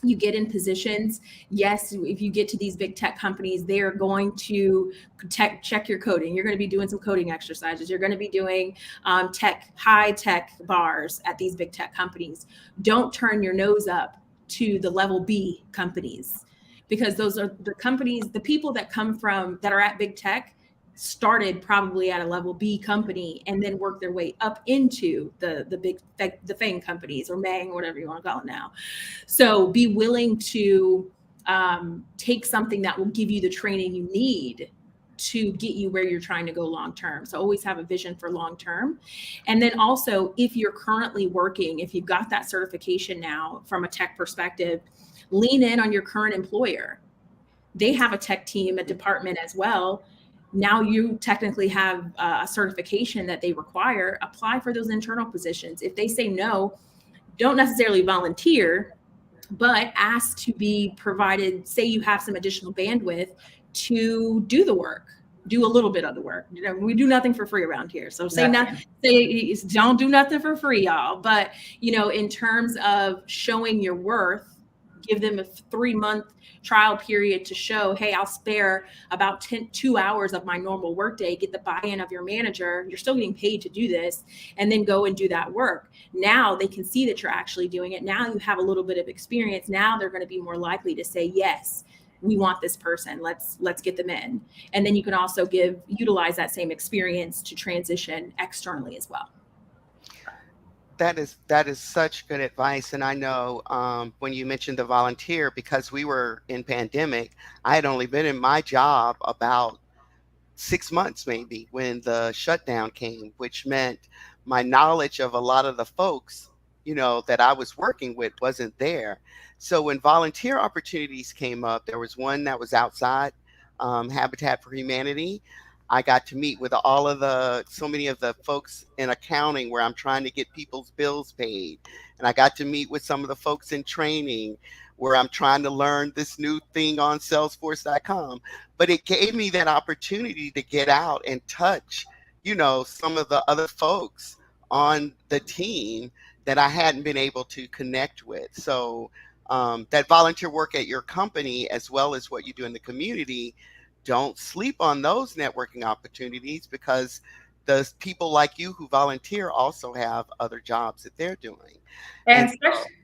you get in positions, yes, if you get to these big tech companies, they are going to check your coding. You're going to be doing some coding exercises. You're going to be doing high tech bars at these big tech companies. Don't turn your nose up to the level B companies, because those are the companies, the people that are at big tech started probably at a level B company and then worked their way up into the FANG companies, or MANG, or whatever you want to call it now. So be willing to take something that will give you the training you need to get you where you're trying to go long term. So always have a vision for long term. And then also, if you're currently working, if you've got that certification now from a tech perspective, lean in on your current employer. They have a tech team, a department as well. Now you technically have a certification that they require. Apply for those internal positions. If they say no, don't necessarily volunteer, but ask to be provided, say you have some additional bandwidth to do the work, do a little bit of the work. We do nothing for free around here. So don't do nothing for free, y'all. But, in terms of showing your worth, give them a 3-month trial period to show, hey, I'll spare about 2 hours of my normal workday, get the buy-in of your manager. You're still getting paid to do this, and then go and do that work. Now they can see that you're actually doing it. Now you have a little bit of experience. Now they're going to be more likely to say, yes, we want this person. Let's get them in. And then you can also utilize that same experience to transition externally as well. That is such good advice. And I know when you mentioned the volunteer, because we were in pandemic, I had only been in my job about 6 months maybe when the shutdown came, which meant my knowledge of a lot of the folks, that I was working with wasn't there. So when volunteer opportunities came up, there was one that was outside Habitat for Humanity. I got to meet with so many of the folks in accounting where I'm trying to get people's bills paid. And I got to meet with some of the folks in training where I'm trying to learn this new thing on Salesforce.com. But it gave me that opportunity to get out and touch, some of the other folks on the team that I hadn't been able to connect with. So that volunteer work at your company, as well as what you do in the community, don't sleep on those networking opportunities, because the people like you who volunteer also have other jobs that they're doing. And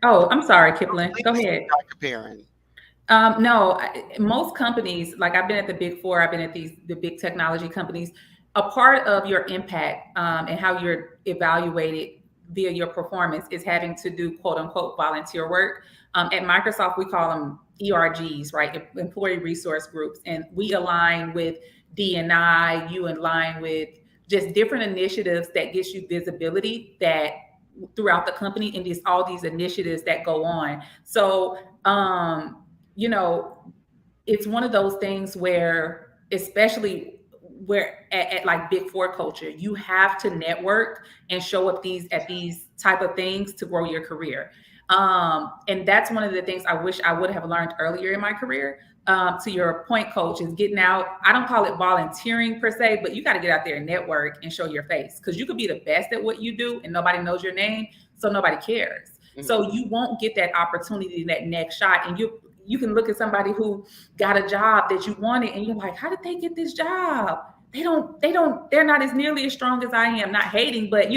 I'm sorry, Kipling. Go ahead. Dr. Perrin. No, most companies, like I've been at the Big Four, I've been at the big technology companies. A part of your impact and how you're evaluated via your performance is having to do quote unquote volunteer work. At Microsoft, we call them ERGs, right? Employee resource groups. And we align with D&I, you align with just different initiatives that gets you visibility that throughout the company, and all these initiatives that go on. So, it's one of those things where, especially where at like Big Four culture, you have to network and show up at these type of things to grow your career. And that's one of the things I wish I would have learned earlier in my career. To your point, coach, is getting out. I don't call it volunteering per se, but you got to get out there and network and show your face, because you could be the best at what you do and nobody knows your name, so nobody cares. Mm-hmm. So you won't get that opportunity, that next shot, and you can look at somebody who got a job that you wanted, and you're like, how did they get this job? They're not as nearly as strong as I am. Not hating, but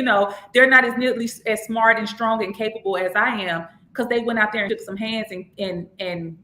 they're not as nearly as smart and strong and capable as I am, because they went out there and took some hands and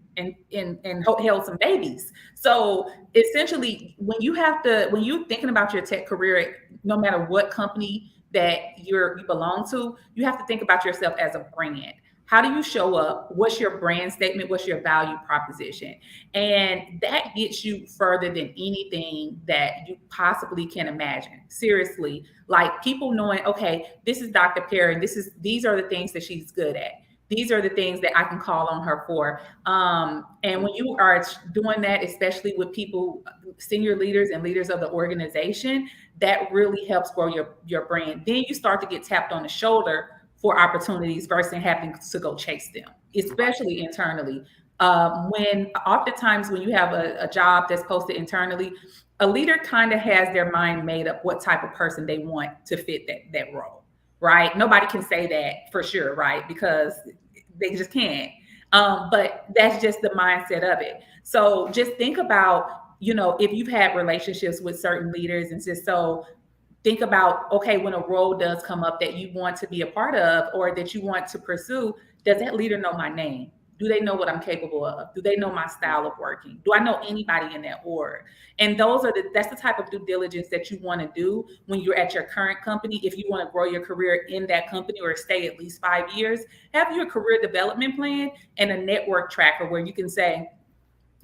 held some babies. So essentially, when you're thinking about your tech career, no matter what company that you belong to, you have to think about yourself as a brand. How do you show up? What's your brand statement? What's your value proposition? And that gets you further than anything that you possibly can imagine. Seriously, like people knowing, okay, this is Dr. Perry. These are the things that she's good at. These are the things that I can call on her for. And when you are doing that, especially with people, senior leaders and leaders of the organization, that really helps grow your brand. Then you start to get tapped on the shoulder for opportunities versus having to go chase them, especially internally. When oftentimes when you have a job that's posted internally, a leader kind of has their mind made up what type of person they want to fit that role, right? Nobody can say that for sure, right? Because they just can't. But that's just the mindset of it. So just think about, if you've had relationships with certain leaders, and just so think about, okay, when a role does come up that you want to be a part of or that you want to pursue, does that leader know my name? Do they know what I'm capable of? Do they know my style of working? Do I know anybody in that org? And that's the type of due diligence that you want to do when you're at your current company. If you want to grow your career in that company or stay at least 5 years, have your career development plan and a network tracker where you can say,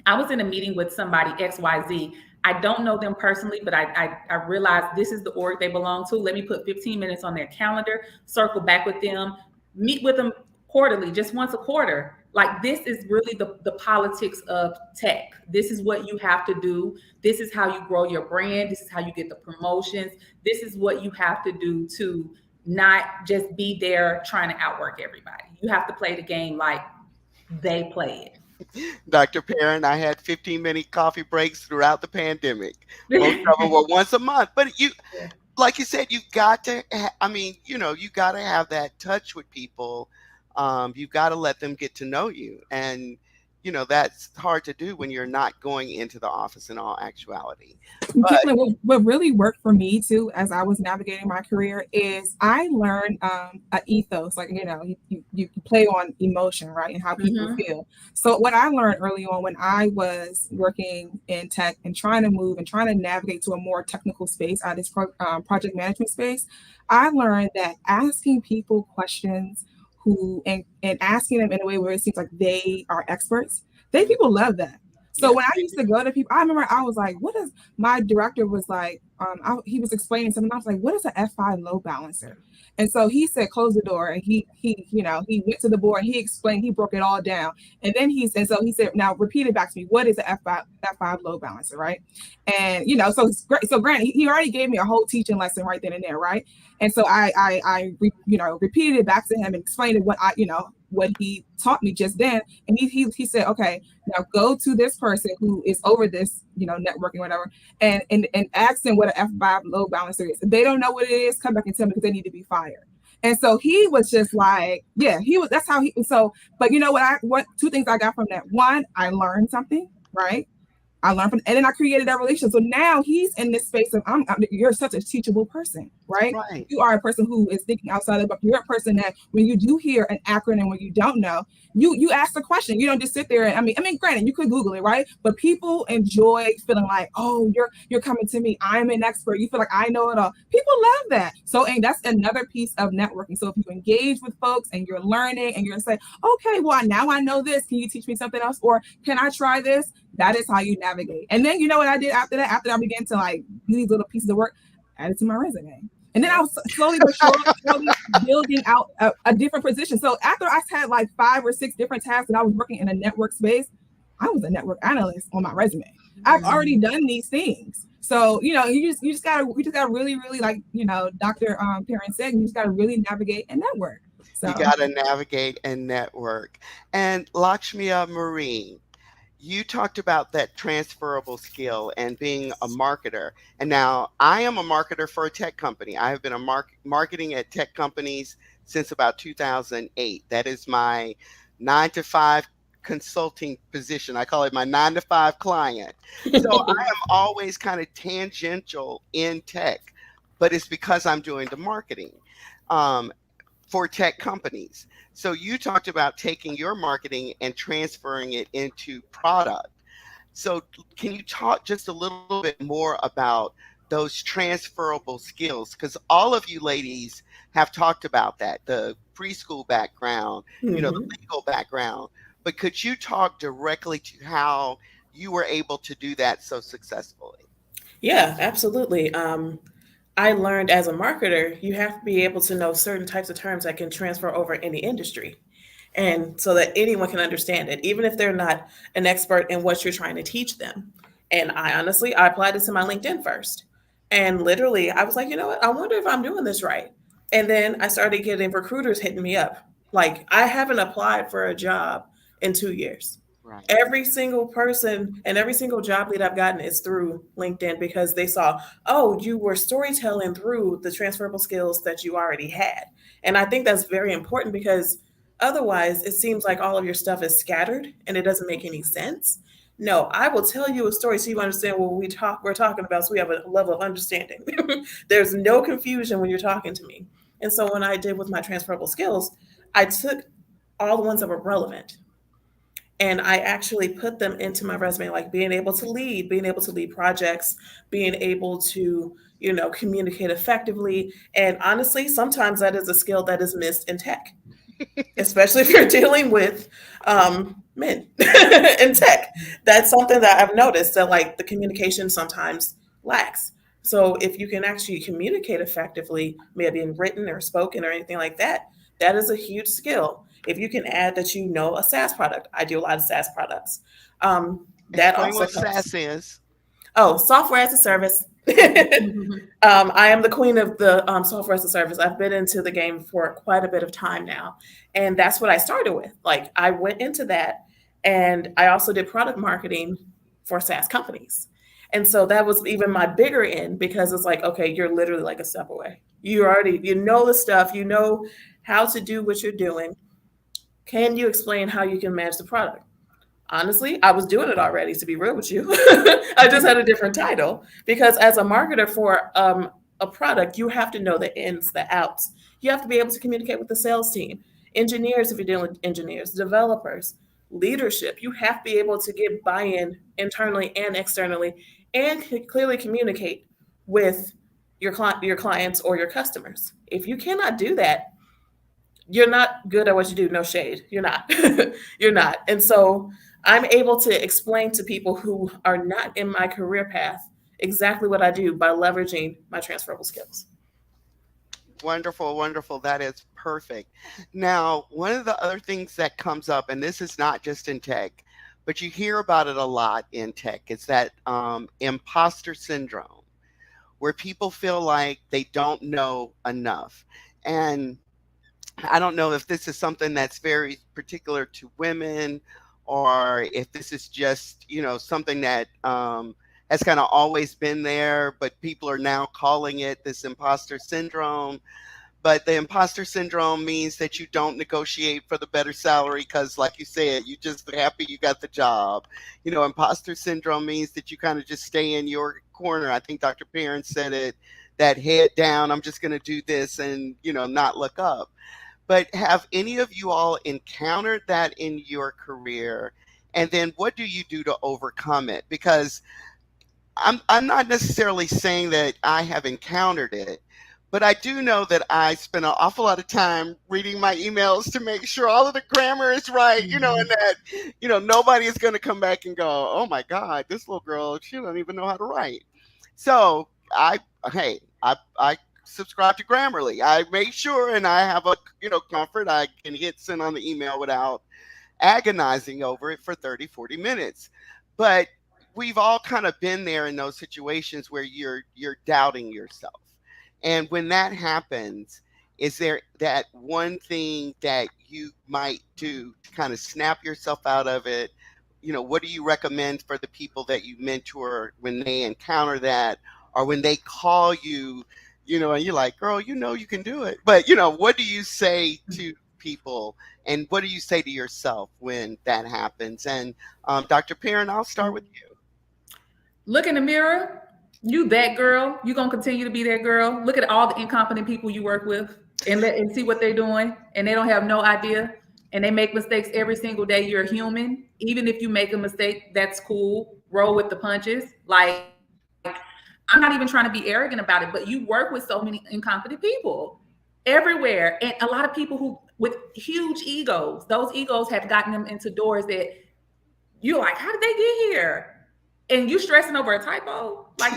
I was in a meeting with somebody, XYZ. I don't know them personally, but I realized this is the org they belong to. Let me put 15 minutes on their calendar, circle back with them, meet with them quarterly, just once a quarter. Like, this is really the politics of tech. This is what you have to do. This is how you grow your brand. This is how you get the promotions. This is what you have to do to not just be there trying to outwork everybody. You have to play the game like they play it. Dr. Perrin, I had 15-minute coffee breaks throughout the pandemic. Most of them Yeah. were once a month. But like you said, you got to, you got to have that touch with people. You got to let them get to know you. And, that's hard to do when you're not going into the office in all actuality. But Caitlin, what really worked for me too, as I was navigating my career, is I learned an ethos. Like, you play on emotion, right, and how people Mm-hmm. feel. So what I learned early on when I was working in tech and trying to move and trying to navigate to a more technical space out of this project management space, I learned that asking people questions and asking them in a way where it seems like they are experts, people love that. So yes, when I used to go to people, I remember I was like, what is, my director was like, he was explaining something. I was like, what is an F5 load balancer? And so he said, close the door. And he went to the board and he explained, he broke it all down. And then so he said, now repeat it back to me. What is an F5 load balancer? Right. And, so it's great. So granted, he already gave me a whole teaching lesson right then and there. Right. And so I repeated it back to him and explained it, what he taught me just then. And he said, okay, now go to this person who is over this, networking, whatever, and ask them what an F5 load balancer is. If they don't know what it is, come back and tell me, because they need to be fired. And so he was just like, yeah, that's how but you know what, two things I got from that. One, I learned something, right? I learned from, and then I created that relationship. So now he's in this space of, you're such a teachable person, right? right. You are a person who is thinking outside of the box. You're a person that when you do hear an acronym, when you don't know, you ask the question. You don't just sit there and I mean, granted, you could Google it, right? But people enjoy feeling like, oh, you're coming to me. I'm an expert. You feel like I know it all. People love that. So, and that's another piece of networking. So if you engage with folks and you're learning and you're saying, okay, well, now I know this. Can you teach me something else? Or can I try this? That is how you navigate. And then you know what I did after that? After I began to like do these little pieces of work, add it to my resume. And then I was slowly but surely building out a different position. So after I had like 5 or 6 different tasks and I was working in a network space, I was a network analyst on my resume. I've already done these things. So, we just gotta really, really, like, Dr. Perrin said, you just gotta really navigate and network. So You got to navigate and network. And Lakshmiya Marine, you talked about that transferable skill and being a marketer. And now I am a marketer for a tech company. I have been marketing at tech companies since about 2008. That is my 9 to 5 consulting position. I call it my 9 to 5 client. So I am always kind of tangential in tech, but it's because I'm doing the marketing um, for tech companies. So you talked about taking your marketing and transferring it into product. So can you talk just a little bit more about those transferable skills? Because all of you ladies have talked about that, the preschool background, the Hmm. legal background. But could you talk directly to how you were able to do that so successfully? Yeah, absolutely. I learned as a marketer, you have to be able to know certain types of terms that can transfer over any industry. And so that anyone can understand it, even if they're not an expert in what you're trying to teach them. And I applied this to my LinkedIn first. And literally, I was like, you know what? I wonder if I'm doing this right. And then I started getting recruiters hitting me up. Like, I haven't applied for a job in 2 years. Right. Every single person and every single job lead I've gotten is through LinkedIn because they saw, oh, you were storytelling through the transferable skills that you already had. And I think that's very important because otherwise it seems like all of your stuff is scattered and it doesn't make any sense. No, I will tell you a story so you understand what we're talking about, so we have a level of understanding. There's no confusion when you're talking to me. And so when I did with my transferable skills, I took all the ones that were relevant and I actually put them into my resume, like being able to lead projects, being able to, communicate effectively. And honestly, sometimes that is a skill that is missed in tech, especially if you're dealing with men in tech. That's something that I've noticed, that like the communication sometimes lacks. So if you can actually communicate effectively, maybe in written or spoken or anything like that, that is a huge skill. If you can add that you know a SaaS product, I do a lot of SaaS products. That Explain also what helps. SaaS is. Oh, software as a service. I am the queen of the software as a service. I've been into the game for quite a bit of time now. And that's what I started with. Like, I went into that, and I also did product marketing for SaaS companies. And so that was even my bigger end because it's like, okay, you're literally like a step away. You know the stuff, you know how to do what you're doing. Can you explain how you can manage the product? Honestly, I was doing it already, to be real with you. I just had a different title because as a marketer for a product, you have to know the ins, the outs. You have to be able to communicate with the sales team, engineers, if you're dealing with engineers, developers, leadership. You have to be able to get buy in internally and externally and clearly communicate with your clients or your customers. If you cannot do that, you're not good at what you do. No shade. You're not. You're not. And so I'm able to explain to people who are not in my career path exactly what I do by leveraging my transferable skills. Wonderful, wonderful. That is perfect. Now, one of the other things that comes up, and this is not just in tech, but you hear about it a lot in tech, is that imposter syndrome, where people feel like they don't know enough. And I don't know if this is something that's very particular to women or if this is just, something that has kind of always been there, but people are now calling it this imposter syndrome. But the imposter syndrome means that you don't negotiate for the better salary because, like you said, you just happy you got the job. Imposter syndrome means that you kind of just stay in your corner. I think Dr. Perrin said it, that head down, I'm just going to do this and, not look up. But have any of you all encountered that in your career? And then what do you do to overcome it? Because I'm not necessarily saying that I have encountered it, but I do know that I spend an awful lot of time reading my emails to make sure all of the grammar is right, and that, nobody is going to come back and go, oh my God, this little girl, she don't even know how to write. So I subscribe to Grammarly. I make sure and I have a, comfort. I can hit send on the email without agonizing over it for 30, 40 minutes. But we've all kind of been there in those situations where you're doubting yourself. And when that happens, is there that one thing that you might do to kind of snap yourself out of it? What do you recommend for the people that you mentor when they encounter that or when they call you, and you're like, girl, you can do it. But, what do you say to people? And what do you say to yourself when that happens? And Dr. Perrin, I'll start with you. Look in the mirror. You that girl. You gonna continue to be that girl. Look at all the incompetent people you work with and see what they're doing, and they don't have no idea, and they make mistakes every single day. You're human. Even if you make a mistake, that's cool. Roll with the punches. Like, I'm not even trying to be arrogant about it, but you work with so many incompetent people everywhere, and a lot of people who with huge egos. Those egos have gotten them into doors that you're like, how did they get here? And you stressing over a typo? Like,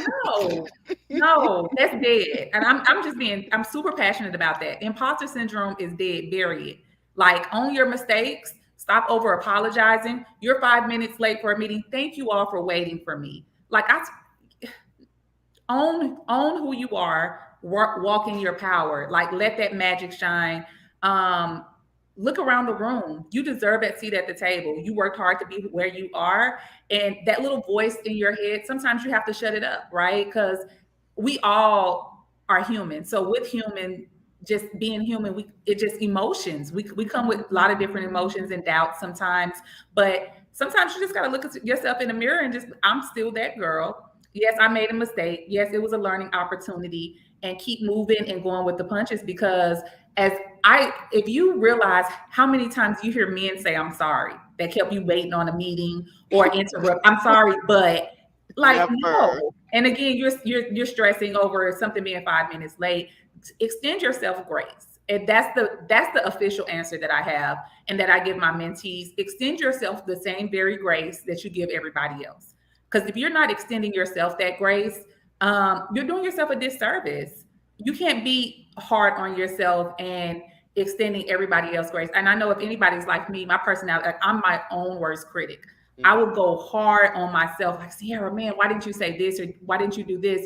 no, that's dead. And I'm super passionate about that. Imposter syndrome is dead, bury it. Like, own your mistakes, stop over apologizing. You're 5 minutes late for a meeting. Thank you all for waiting for me. Like, own who you are, walk in your power. Like, let that magic shine. Look around the room. You deserve that seat at the table. You worked hard to be where you are. And that little voice in your head, sometimes you have to shut it up, right? Because we all are human. So with human, just being human, it just emotions. We come with a lot of different emotions and doubts sometimes. But sometimes you just got to look at yourself in the mirror and just, I'm still that girl. Yes, I made a mistake. Yes, it was a learning opportunity, and keep moving and going with the punches. Because if you realize how many times you hear men say, I'm sorry, that kept you waiting on a meeting or interrupt, I'm sorry, but like, Never. no. And again, you're stressing over something being 5 minutes late. Extend yourself grace. And that's the official answer that I have and that I give my mentees. Extend yourself the same very grace that you give everybody else. Because if you're not extending yourself that grace, you're doing yourself a disservice. You can't be hard on yourself and extending everybody else grace. And I know if anybody's like me, my personality, like, I'm my own worst critic. I will go hard on myself, like, Sierra, man, why didn't you say this? Or why didn't you do this?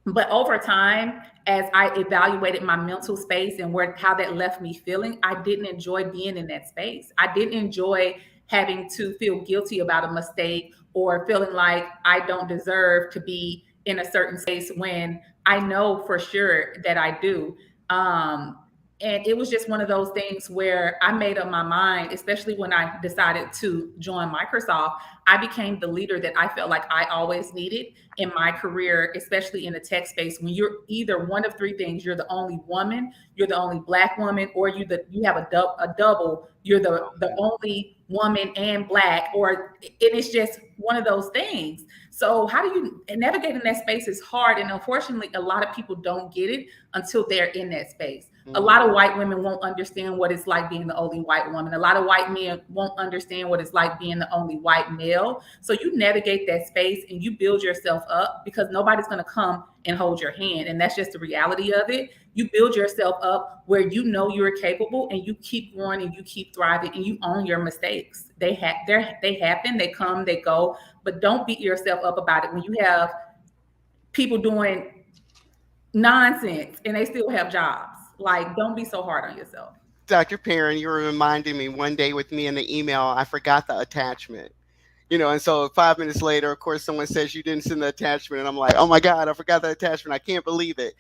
But over time, as I evaluated my mental space and how that left me feeling, I didn't enjoy being in that space. I didn't enjoy having to feel guilty about a mistake or feeling like I don't deserve to be in a certain space when I know for sure that I do. And it was just one of those things where I made up my mind, especially when I decided to join Microsoft. I became the leader that I felt like I always needed in my career, especially in the tech space. When you're either one of three things: you're the only woman, you're the only Black woman, or you have a double. You're the only woman and Black, and it's just one of those things. So how do you navigate in that space is hard, and unfortunately, a lot of people don't get it until they're in that space. A lot of white women won't understand what it's like being the only white woman. A lot of white men won't understand what it's like being the only white male. So you navigate that space and you build yourself up, because nobody's going to come and hold your hand. And that's just the reality of it. You build yourself up where you know you're capable, and you keep growing and you keep thriving, and you own your mistakes. They happen, they come, they go, but don't beat yourself up about it when you have people doing nonsense and they still have jobs. Like, don't be so hard on yourself. Dr. Perrin, you were reminding me one day with me in the email, I forgot the attachment. And so 5 minutes later, of course, someone says you didn't send the attachment. And I'm like, oh my God, I forgot the attachment. I can't believe it.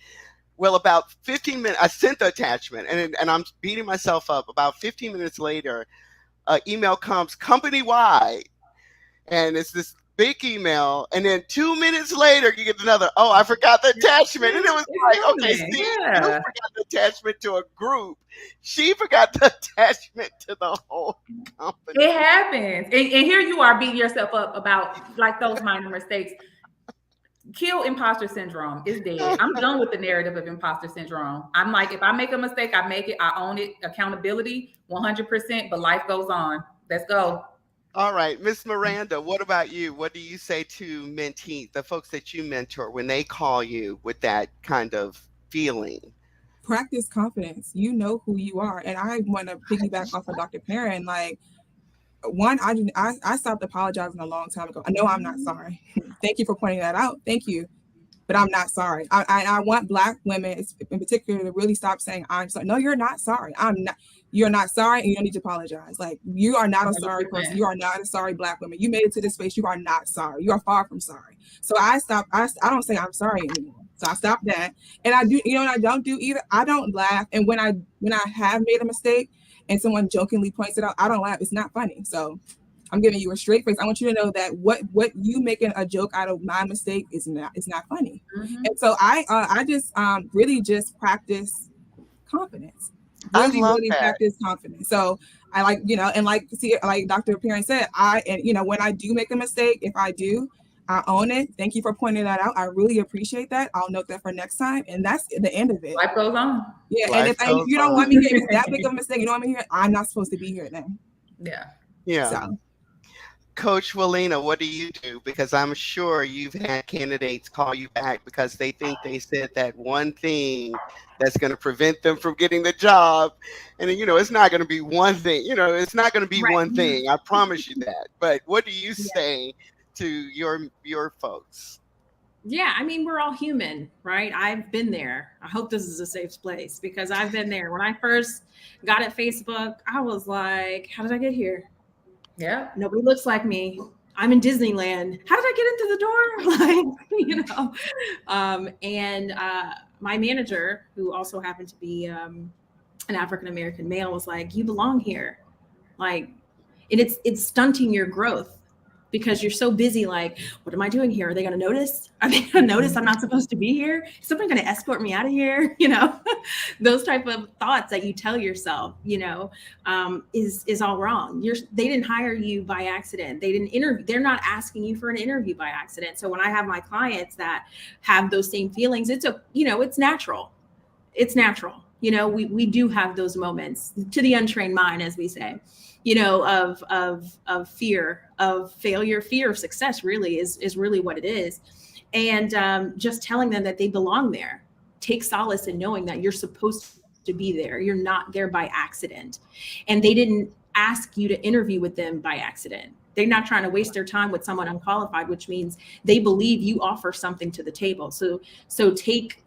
Well, about 15 minutes, I sent the attachment and I'm beating myself up. About 15 minutes later, email comes company-wide. And it's this big email, and then 2 minutes later you get another, oh, I forgot the attachment. And it was like, okay, Steve, you forgot the attachment to a group. She forgot the attachment to the whole company. It happens. And here you are beating yourself up about like those minor mistakes. Kill imposter syndrome. It's dead. I'm done with the narrative of imposter syndrome. I'm like, if I make a mistake, I make it, I own it. Accountability 100%, but life goes on. Let's go. All right, Miss Miranda, what about you? What do you say to mentees, the folks that you mentor, when they call you with that kind of feeling? Practice confidence. You know who you are. And I want to piggyback off of Dr. Perrin. Like, one, I stopped apologizing a long time ago. I know I'm not sorry. Thank you for pointing that out. Thank you. But I'm not sorry. I want Black women in particular to really stop saying I'm sorry. No, you're not sorry. You're not sorry, and you don't need to apologize. Like, you are not a sorry person. You are not a sorry Black woman. You made it to this space. You are not sorry. You are far from sorry. So I don't say I'm sorry anymore. So I stopped that. And I do, and I don't do either. I don't laugh. And when I have made a mistake and someone jokingly points it out, I don't laugh. It's not funny. So I'm giving you a straight face. I want you to know that what you making a joke out of my mistake is not, it's not funny. Mm-hmm. And so I just really just practice confidence. I Really, love really that. practice confidence. So I like, and like, see, like Dr. Perrin said, when I do make a mistake, if I do, I own it. Thank you for pointing that out. I really appreciate that. I'll note that for next time. And that's the end of it. Life goes on. Yeah. And Life if goes you don't want on. me here, if it's that big of a mistake, you don't want me here, I'm not supposed to be here then. Yeah. Yeah. So Coach Walina, what do you do? Because I'm sure you've had candidates call you back because they think they said that one thing that's going to prevent them from getting the job. And, it's not going to be one thing. It's not going to be one Right. thing. I promise you that. But what do you Yeah. say to your folks? Yeah, I mean, we're all human, right? I've been there. I hope this is a safe place because I've been there. When I first got at Facebook, I was like, how did I get here? Yeah. Nobody looks like me. I'm in Disneyland. How did I get into the door? And my manager, who also happened to be an African American male, was like, "You belong here." Like, and it's stunting your growth because you're so busy. Like, what am I doing here? Are they going to notice? Are they going to notice I'm not supposed to be here? Is someone going to escort me out of here? Those type of thoughts that you tell yourself, is all wrong. They didn't hire you by accident. They didn't interview. They're not asking you for an interview by accident. So when I have my clients that have those same feelings, it's natural. It's natural. We do have those moments to the untrained mind, as we say, of fear of failure, fear of success really is really what it is. And just telling them that they belong there. Take solace in knowing that you're supposed to be there. You're not there by accident. And they didn't ask you to interview with them by accident. They're not trying to waste their time with someone unqualified, which means they believe you offer something to the table. So take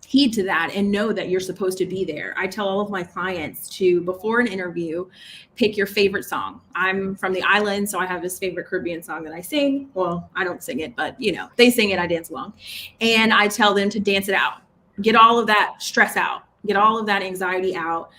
heed to that and know that you're supposed to be there. I tell all of my clients to, before an interview, pick your favorite song. I'm from the island, so I have this favorite Caribbean song that I sing. Well, I don't sing it, but they sing it, I dance along. And I tell them to dance it out. Get all of that stress out. Get all of that anxiety out.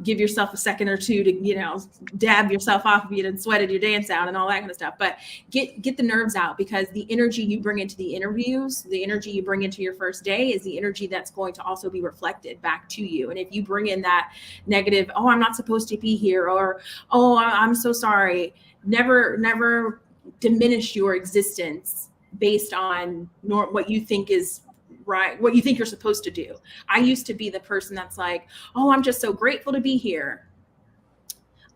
Give yourself a second or two to, dab yourself off if you didn't sweated your dance out and all that kind of stuff. But get the nerves out, because the energy you bring into the interviews, the energy you bring into your first day is the energy that's going to also be reflected back to you. And if you bring in that negative, oh, I'm not supposed to be here, or, oh, I'm so sorry, never diminish your existence based on what you think is right, what you think you're supposed to do. I used to be the person that's like, oh, I'm just so grateful to be here.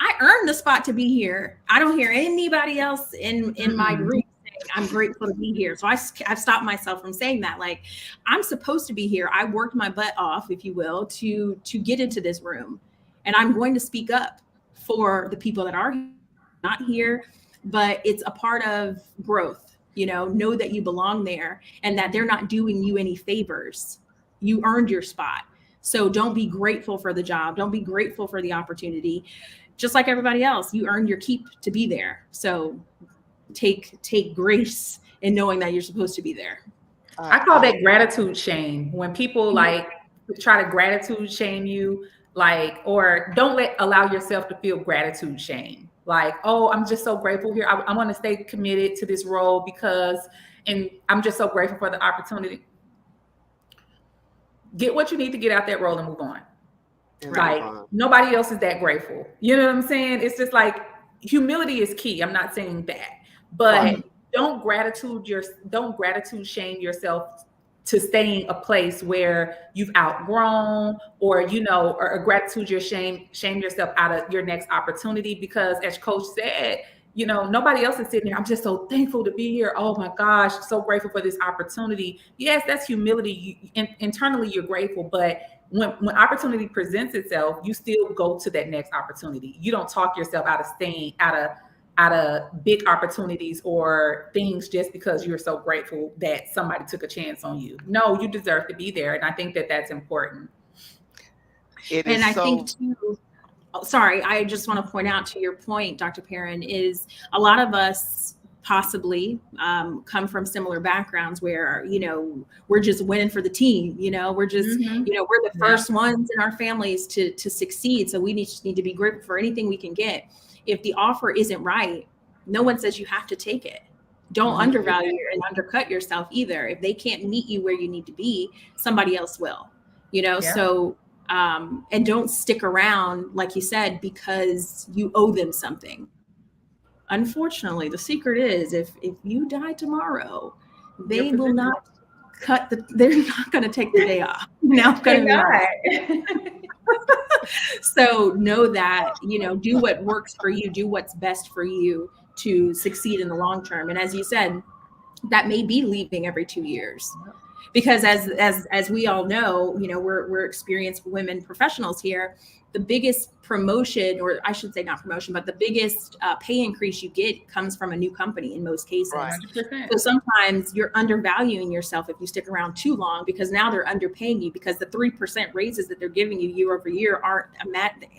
I earned the spot to be here. I don't hear anybody else in my group saying I'm grateful to be here. So I've stopped myself from saying that. Like, I'm supposed to be here. I worked my butt off, if you will, to get into this room. And I'm going to speak up for the people that are not here, but it's a part of growth. Know that you belong there and that they're not doing you any favors. You earned your spot. So don't be grateful for the job. Don't be grateful for the opportunity. Just like everybody else, you earned your keep to be there. So take grace in knowing that you're supposed to be there. I call that gratitude shame. When people try to gratitude shame you, or don't allow yourself to feel gratitude shame. Like, oh, I'm just so grateful here. I want to stay committed to this role and I'm just so grateful for the opportunity. Get what you need to get out that role and move on. Nobody else is that grateful. You know what I'm saying? It's just like, humility is key. I'm not saying that, but don't gratitude shame yourself to staying a place where you've outgrown, or gratitude shame yourself out of your next opportunity. Because as Coach said, nobody else is sitting here. I'm just so thankful to be here. Oh my gosh, so grateful for this opportunity. Yes, that's humility. Internally, you're grateful, but when opportunity presents itself, you still go to that next opportunity. You don't talk yourself out of staying out of big opportunities or things just because you're so grateful that somebody took a chance on you. No, you deserve to be there. And I think that that's important. I think too, sorry, I just want to point out to your point, Dr. Perrin, is a lot of us possibly come from similar backgrounds where, we're just winning for the team. We're just, we're the Yeah. first ones in our families to succeed. So we need to be grateful for anything we can get. If the offer isn't right, no one says you have to take it. Don't undervalue and undercut yourself either. If they can't meet you where you need to be, somebody else will, Yeah. so and don't stick around, like you said, because you owe them something. Unfortunately, the secret is, if you die tomorrow, Your they will position. not they're not going to take the day off. It's going They're to be hard. not. So know that, do what works for you, do what's best for you to succeed in the long term. And as you said, that may be leaving every 2 years, because as we all know, we're experienced women professionals here. The biggest promotion, or I should say not promotion, but the biggest pay increase you get comes from a new company in most cases. Right. 100%. So sometimes you're undervaluing yourself if you stick around too long, because now they're underpaying you, because the 3% raises that they're giving you year over year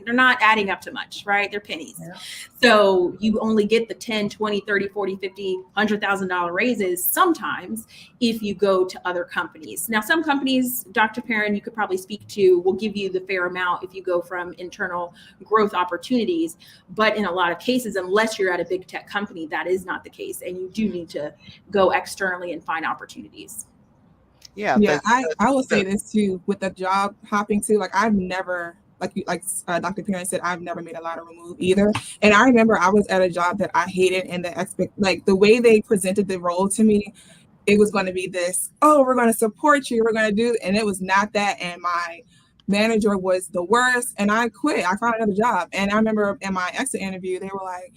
they're not adding up to much, right? They're pennies. Yeah. So you only get the 10, 20, 30, 40, 50, $100,000 raises sometimes if you go to other companies. Now, some companies, Dr. Perrin, you could probably speak to, will give you the fair amount if you go from internal growth opportunities. But in a lot of cases, unless you're at a big tech company, that is not the case. And you do need to go externally and find opportunities. Yeah. Yeah, I will say this too with the job hopping too. Like I've never, Dr. Perrin said, I've never made a lateral move either. And I remember I was at a job that I hated, and the way they presented the role to me, it was going to be this, oh, we're going to support you, we're going to do, and it was not that. And my manager was the worst, and I quit. I found another job. And I remember in my exit interview, they were like,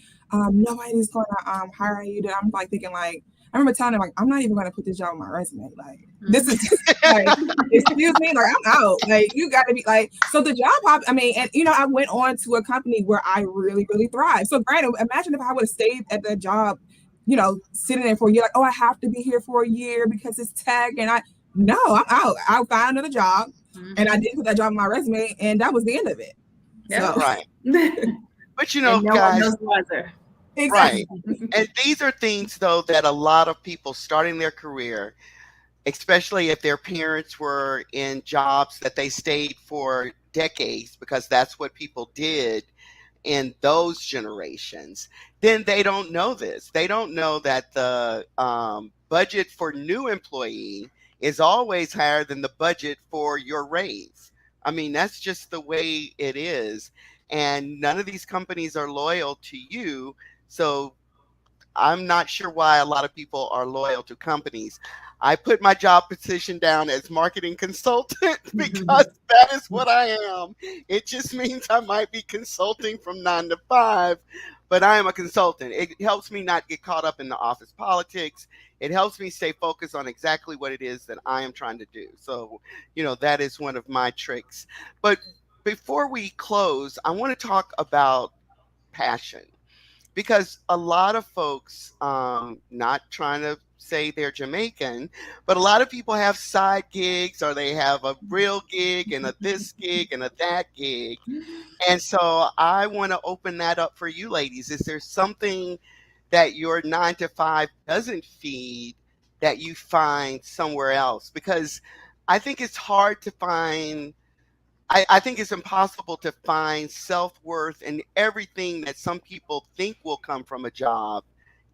nobody's going to hire you. I'm like thinking like, I remember telling them like, I'm not even going to put this job on my resume. Like, this is like, excuse me, like I'm out. Like, you got to be like, so the job hop. I mean, and I went on to a company where I really, really thrived. So granted, imagine if I would have stayed at that job, sitting there for a year, like, oh, I have to be here for a year because it's tech, and I'm out. I'll find another job, and I did put that job on my resume, and that was the end of it. Yeah. So, Right. But And no guys, one knows the weather. exactly. right. And these are things though that a lot of people starting their career, especially if their parents were in jobs that they stayed for decades because that's what people did in those generations, then they don't know this. They don't know that the budget for new employee is always higher than the budget for your raise. I mean, that's just the way it is. And none of these companies are loyal to you. So I'm not sure why a lot of people are loyal to companies. I put my job position down as marketing consultant because that is what I am. It just means I might be consulting from 9 to 5, but I am a consultant. It helps me not get caught up in the office politics. It helps me stay focused on exactly what it is that I am trying to do. So, that is one of my tricks. But before we close, I want to talk about passion, because a lot of folks, not trying to say they're Jamaican, but a lot of people have side gigs, or they have a real gig and a this gig and a that gig. And so I want to open that up for you ladies. Is there something that your 9 to 5 doesn't feed that you find somewhere else? Because I think it's hard to find I think it's impossible to find self-worth in everything that some people think will come from a job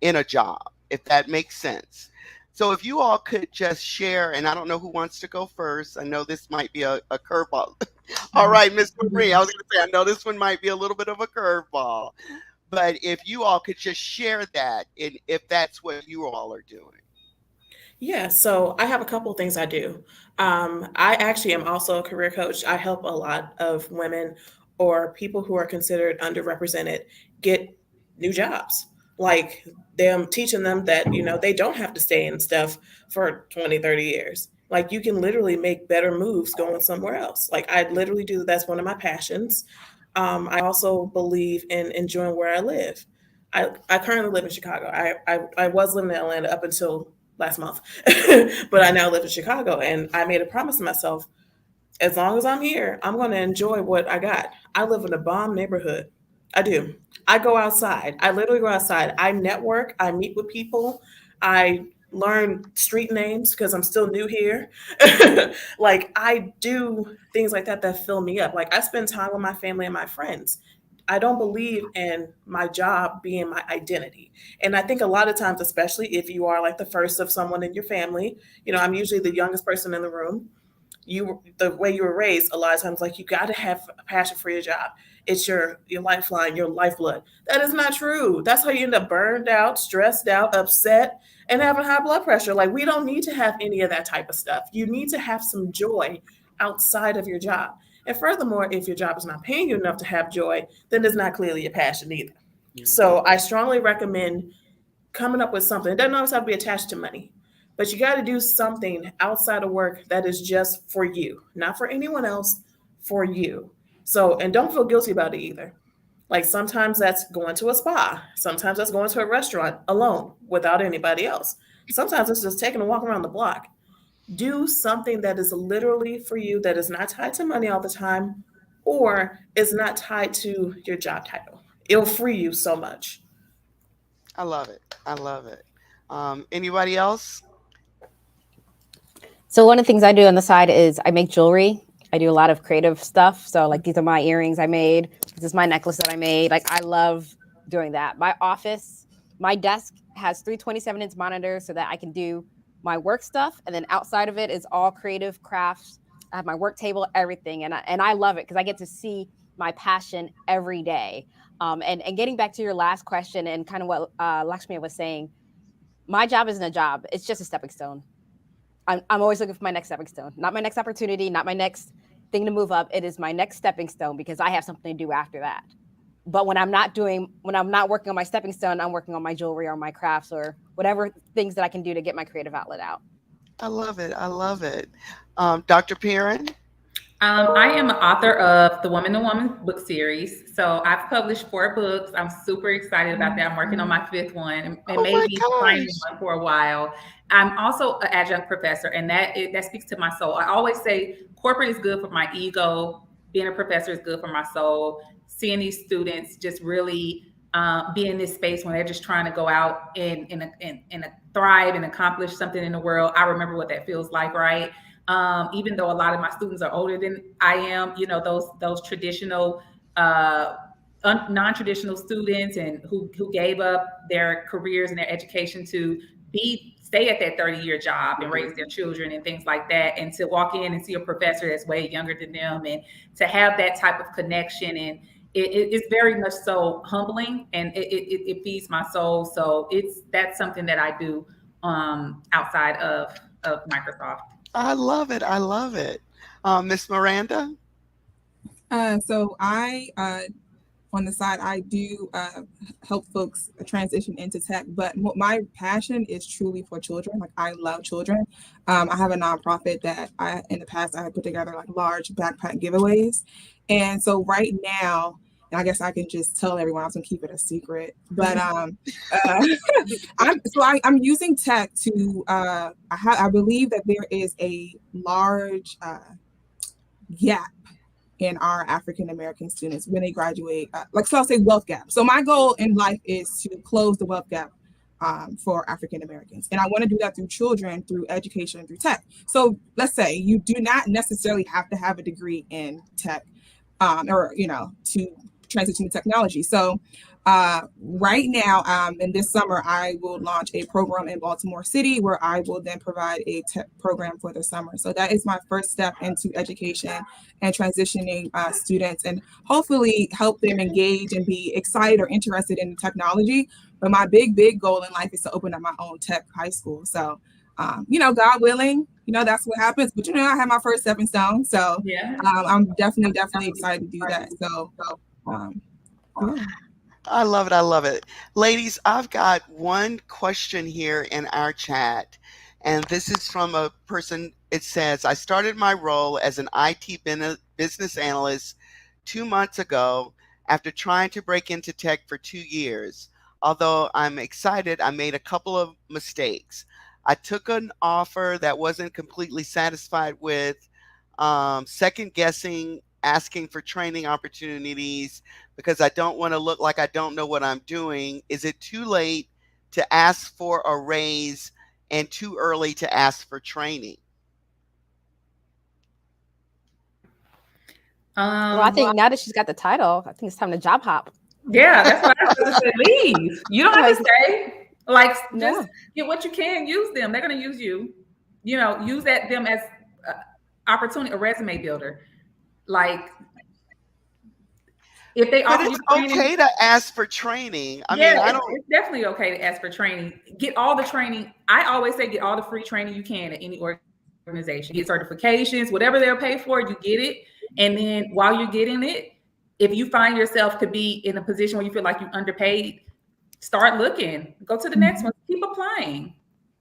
in a job, if that makes sense. So if you all could just share, and I don't know who wants to go first. I know this might be a curveball. All right, Miss Marie, I was going to say, I know this one might be a little bit of a curveball, but if you all could just share that, and if that's what you all are doing. Yeah, so I have a couple of things I do. I actually am also a career coach. I help a lot of women or people who are considered underrepresented get new jobs. Like them teaching them that, they don't have to stay in stuff for 20, 30 years. Like you can literally make better moves going somewhere else. Like I literally do, that's one of my passions. I also believe in enjoying where I live. I currently live in Chicago. I was living in Atlanta up until last month, but I now live in Chicago, and I made a promise to myself, as long as I'm here, I'm going to enjoy what I got. I live in a bomb neighborhood. I do. I go outside. I literally go outside. I network. I meet with people. I learn street names because I'm still new here. Like I do things like that that fill me up. Like I spend time with my family and my friends. I don't believe in my job being my identity. And I think a lot of times, especially if you are like the first of someone in your family, I'm usually the youngest person in the room. The way you were raised, a lot of times, like, you got to have a passion for your job. It's your lifeline, your lifeblood. That is not true. That's how you end up burned out, stressed out, upset, and having high blood pressure. Like, we don't need to have any of that type of stuff. You need to have some joy outside of your job. And furthermore, if your job is not paying you enough to have joy, then it's not clearly a passion either. So I strongly recommend coming up with something. It doesn't always have to be attached to money, but you got to do something outside of work that is just for you, not for anyone else, for you. So, and don't feel guilty about it either. Like sometimes that's going to a spa, sometimes that's going to a restaurant alone without anybody else. Sometimes it's just taking a walk around the block. Do something that is literally for you, that is not tied to money all the time, or is not tied to your job title. It'll free you so much. I love it. I love it. Anybody else? So one of the things I do on the side is I make jewelry. I do a lot of creative stuff. So like these are my earrings I made. This is my necklace that I made. Like I love doing that. My office, my desk has 327-inch monitors so that I can do my work stuff. And then outside of it is all creative crafts. I have my work table, everything. And I love it because I get to see my passion every day. And getting back to your last question and kind of what Lakshmi was saying, my job isn't a job. It's just a stepping stone. I'm always looking for my next stepping stone, not my next opportunity, not my next thing to move up. It is my next stepping stone because I have something to do after that. But when I'm not working on my stepping stone, I'm working on my jewelry or my crafts or whatever things that I can do to get my creative outlet out. I love it. I love it. Dr. Perrin? I am an author of the Woman to Woman book series. So I've published 4 books. I'm super excited about that. I'm working on my 5th one and Oh my maybe finding gosh. one for a while. I'm also an adjunct professor, and that speaks to my soul. I always say corporate is good for my ego. Being a professor is good for my soul. Seeing these students just really be in this space when they're just trying to go out and thrive and accomplish something in the world. I remember what that feels like, right? Even though a lot of my students are older than I am, those traditional, non-traditional students and who gave up their careers and their education to stay at that 30-year job and raise their children and things like that, and to walk in and see a professor that's way younger than them and to have that type of connection, and it's very much so humbling, and it feeds my soul. So that's something that I do outside of Microsoft. I love it. I love it. Miss Miranda? So I on the side, I do help folks transition into tech, but my passion is truly for children. Like I love children. I have a nonprofit that in the past, I had put together like large backpack giveaways. And so right now, and I guess I can just tell everyone, I was gonna keep it a secret, but I'm using tech to, I believe that there is a large gap in our African American students when they graduate. So I'll say wealth gap. So my goal in life is to close the wealth gap for African Americans. And I want to do that through children, through education, through tech. So let's say you do not necessarily have to have a degree in tech to transition to technology. So right now, in this summer, I will launch a program in Baltimore City where I will then provide a tech program for the summer. So that is my first step into education and transitioning students and hopefully help them engage and be excited or interested in technology. But my big goal in life is to open up my own tech high school. So, God willing, that's what happens. But, I have my first stepping stone. So Yeah. I'm definitely excited to do that. So, yeah. I love it. I love it. Ladies, I've got one question here in our chat. And this is from a person. It says, I started my role as an IT business analyst 2 months ago after trying to break into tech for 2 years. Although I'm excited, I made a couple of mistakes. I took an offer that wasn't completely satisfied with, second guessing asking for training opportunities because I don't want to look like I don't know what I'm doing? Is it too late to ask for a raise and too early to ask for training? Well, I Um, think now that she's got the title, I think it's time to job hop. yeah, that's what I was going to say. Leave. You don't have Like, to stay. Like, just no. get what you can. Use them. They're going to use you. You know, use them as opportunity, a resume builder. Like, if they But offer you it's training, okay to ask for training. I yeah, mean, I don't. it's definitely okay to ask for training. Get all the training. I always say get all the free training you can at any organization. Get certifications, whatever they'll pay for, you get it. And then while you're getting it, if you find yourself to be in a position where you feel like you're underpaid, start looking. Go to the next one. Keep applying.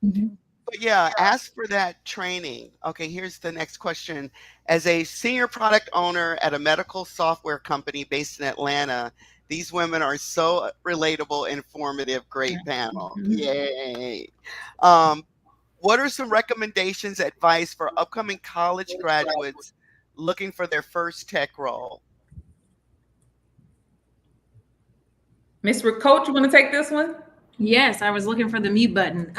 Mhm. But yeah, ask for that training. Okay, here's the next question. As a senior product owner at a medical software company based in Atlanta, these women are so relatable, informative, great panel. Yay. Um, what are some recommendations, advice for upcoming college graduates looking for their first tech role? Mr. Coach, you want to take this one? Yes, I was looking for the mute button.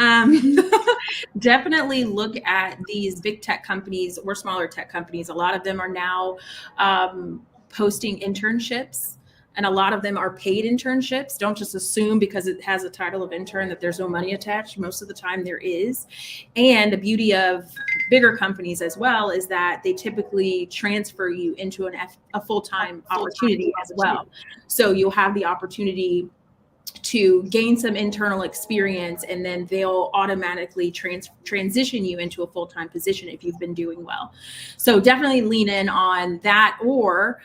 Definitely look at these big tech companies or smaller tech companies. A lot of them are now posting internships, and a lot of them are paid internships. Don't just assume because it has a title of intern that there's no money attached. Most of the time, there is. And the beauty of bigger companies as well is that they typically transfer you into a full-time opportunity as well. So you'll have the opportunity to gain some internal experience, and then they'll automatically transition you into a full-time position if you've been doing well. So definitely lean in on that. Or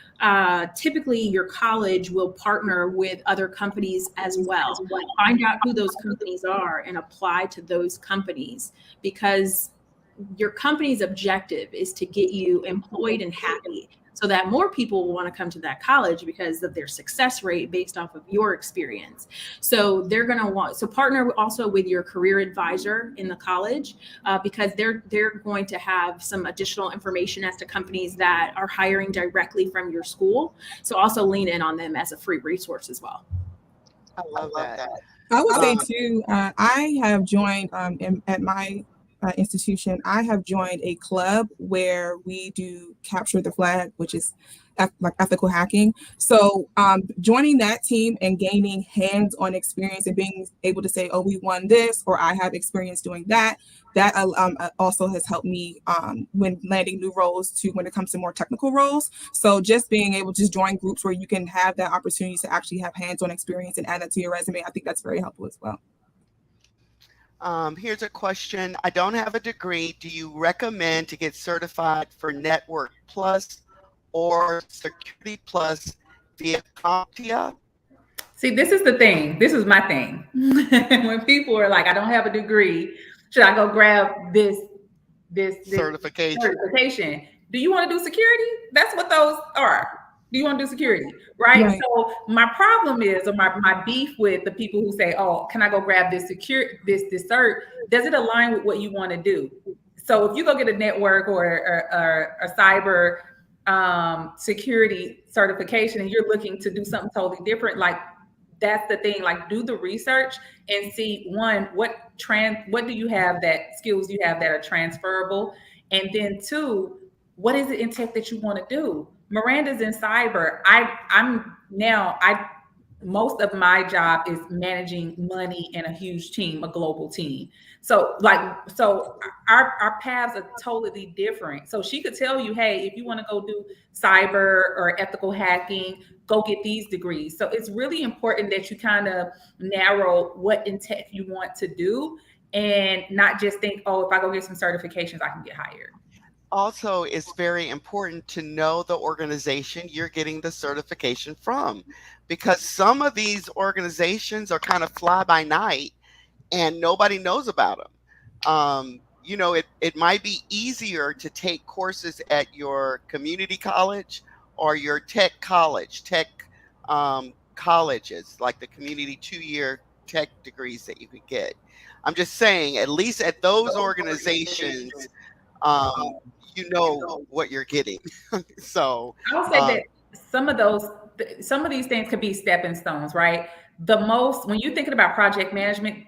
typically your college will partner with other companies as well. Find out who those companies are and apply to those companies, because your company's objective is to get you employed and happy, so that more people will want to come to that college because of their success rate based off of your experience. So they're going to want, so partner also with your career advisor in the college, because they're going to have some additional information as to companies that are hiring directly from your school. So also lean in on them as a free resource as well. I love that. I would say Um, too, I have joined at my institution. I have joined a club where we do capture the flag, which is like ethical hacking. So joining that team and gaining hands-on experience and being able to say, "Oh, we won this," or "I have experience doing that." That also has helped me when landing new roles too, when it comes to more technical roles. So just being able to just join groups where you can have that opportunity to actually have hands-on experience and add that to your resume, I think that's very helpful as well. Here's a question. I don't have a degree. Do you recommend to get certified for Network Plus or Security Plus via CompTIA? See, this is the thing. This is my thing. When people are like, I don't have a degree, should I go grab this Certification. certification? Do you want to do security? That's what those are. Do you want to do security? Right. Right. So my problem is, or my beef with the people who say, oh, can I go grab this this cert? Does it align with what you want to do? So if you go get a network or a cyber security certification and you're looking to do something totally different, like that's the thing, like do the research and see, one, what do you have, that skills you have that are transferable, and then two, what is it in tech that you want to do? Miranda's in cyber. I most of my job is managing money and a huge team, a global team. So our paths are totally different. So she could tell you, hey, if you want to go do cyber or ethical hacking, go get these degrees. So it's really important that you kind of narrow what in tech you want to do, and not just think, oh, if I go get some certifications, I can get hired. Also, it's very important to know the organization you're getting the certification from, because some of these organizations are kind of fly by night and nobody knows about them. It might be easier to take courses at your community college or your tech colleges, like the community 2-year tech degrees that you could get. I'm just saying, at least at those organizations, um, you know what you're getting. So, I'll say um, that some of those, some of these things could be stepping stones, right? The most, when you're thinking about project management,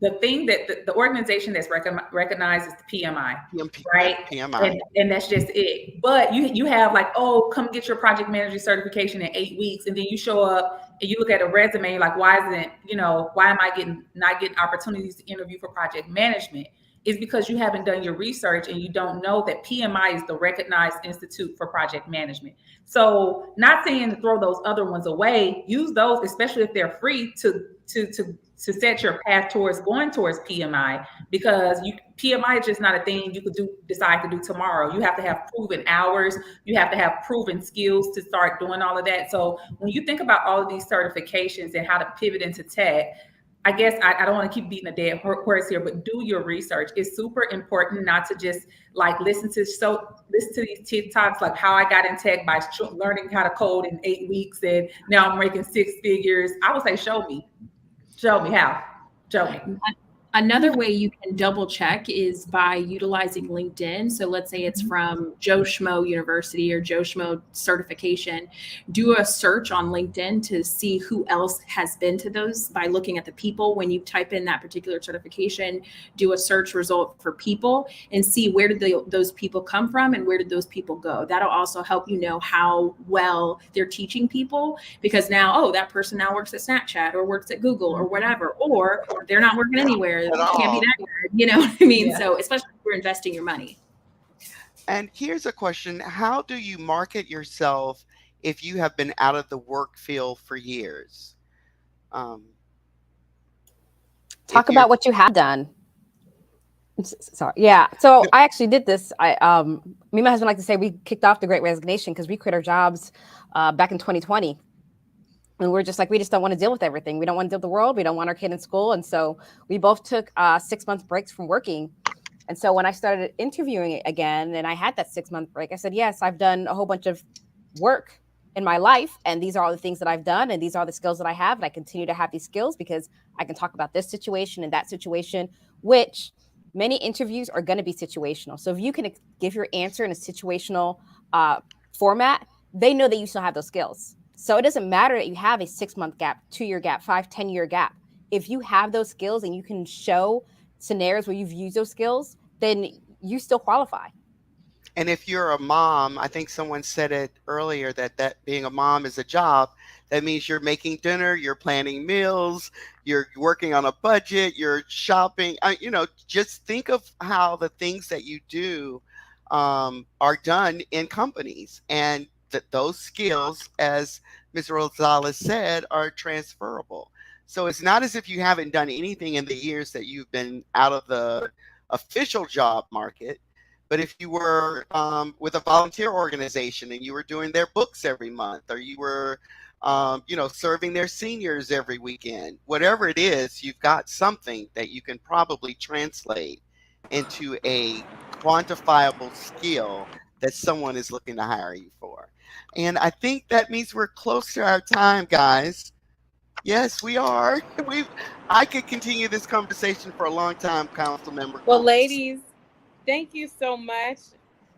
the thing that the organization that's recognized is the PMI, Yep, right? PMI. And that's just it. But you have like, oh, come get your project manager certification in 8 weeks, and then you show up and you look at a resume, you're like, why isn't, why am I not getting opportunities to interview for project management? Is because you haven't done your research and you don't know that PMI is the recognized institute for project management. So, not saying to throw those other ones away, use those, especially if they're free, to set your path towards going towards PMI, because PMI is just not a thing you could decide to do tomorrow. You have to have proven hours, you have to have proven skills to start doing all of that. So when you think about all of these certifications and how to pivot into tech, I guess I don't want to keep beating a dead horse here, but do your research. It's super important not to just like listen to these TikToks like how I got in tech by learning how to code in 8 weeks and now I'm making six figures. I would say show me how. Show me. Another way you can double check is by utilizing LinkedIn. So let's say it's from Joe Schmo University or Joe Schmo certification. Do a search on LinkedIn to see who else has been to those by looking at the people. When you type in that particular certification, do a search result for people and see where did those people come from and where did those people go. That'll also help you know how well they're teaching people, because now, oh, that person now works at Snapchat or works at Google or whatever, or they're not working anywhere. At Can't be all. that good, you know what I mean? Yeah. So especially if you're investing your money. And here's a question: how do you market yourself if you have been out of the work field for years? Um, Talk if you're about what you have done. Sorry. Yeah. So I actually did this. Me and my husband like to say we kicked off the Great Resignation because we quit our jobs back in 2020. And we're just like, we just don't want to deal with everything. We don't want to deal with the world. We don't want our kid in school. And so we both took 6 month breaks from working. And so when I started interviewing again and I had that 6 month break, I said, yes, I've done a whole bunch of work in my life. And these are all the things that I've done. And these are the skills that I have. And I continue to have these skills because I can talk about this situation and that situation, which many interviews are going to be situational. So if you can give your answer in a situational format, they know that you still have those skills. So it doesn't matter that you have a 6 month gap, 2 year gap, 5-10 year gap. If you have those skills and you can show scenarios where you've used those skills, then you still qualify. And if you're a mom, I think someone said it earlier that being a mom is a job. That means you're making dinner, you're planning meals, you're working on a budget, you're shopping. Just think of how the things that you do are done in companies, and that those skills, as Ms. Rosales said, are transferable. So it's not as if you haven't done anything in the years that you've been out of the official job market. But if you were with a volunteer organization and you were doing their books every month, or you were, serving their seniors every weekend, whatever it is, you've got something that you can probably translate into a quantifiable skill that someone is looking to hire you for. And I think that means we're close to our time, guys. Yes, we are. I could continue this conversation for a long time, Council Member Well, Gomes. ladies, thank you so much.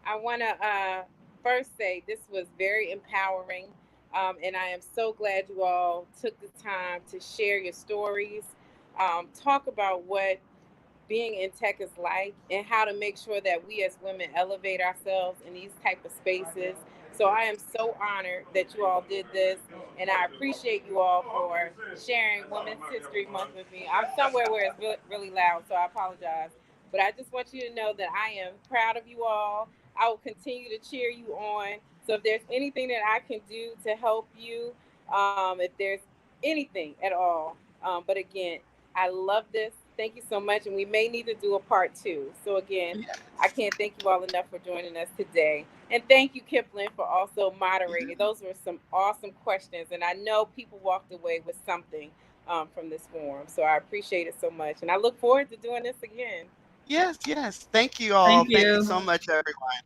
I want to first say this was very empowering. And I am so glad you all took the time to share your stories, talk about what being in tech is like, and how to make sure that we as women elevate ourselves in these type of spaces. So I am so honored that you all did this, and I appreciate you all for sharing Women's History Month with me. I'm somewhere where it's really loud, so I apologize. But I just want you to know that I am proud of you all. I will continue to cheer you on. So if there's anything that I can do to help you, if there's anything at all, but again, I love this. Thank you so much. And we may need to do a part two. So again, I can't thank you all enough for joining us today. And thank you, Kipling, for also moderating. Those were some awesome questions. And I know people walked away with something from this forum. So I appreciate it so much. And I look forward to doing this again. Yes, yes. Thank you all. Thank Thank you you. so much, everyone.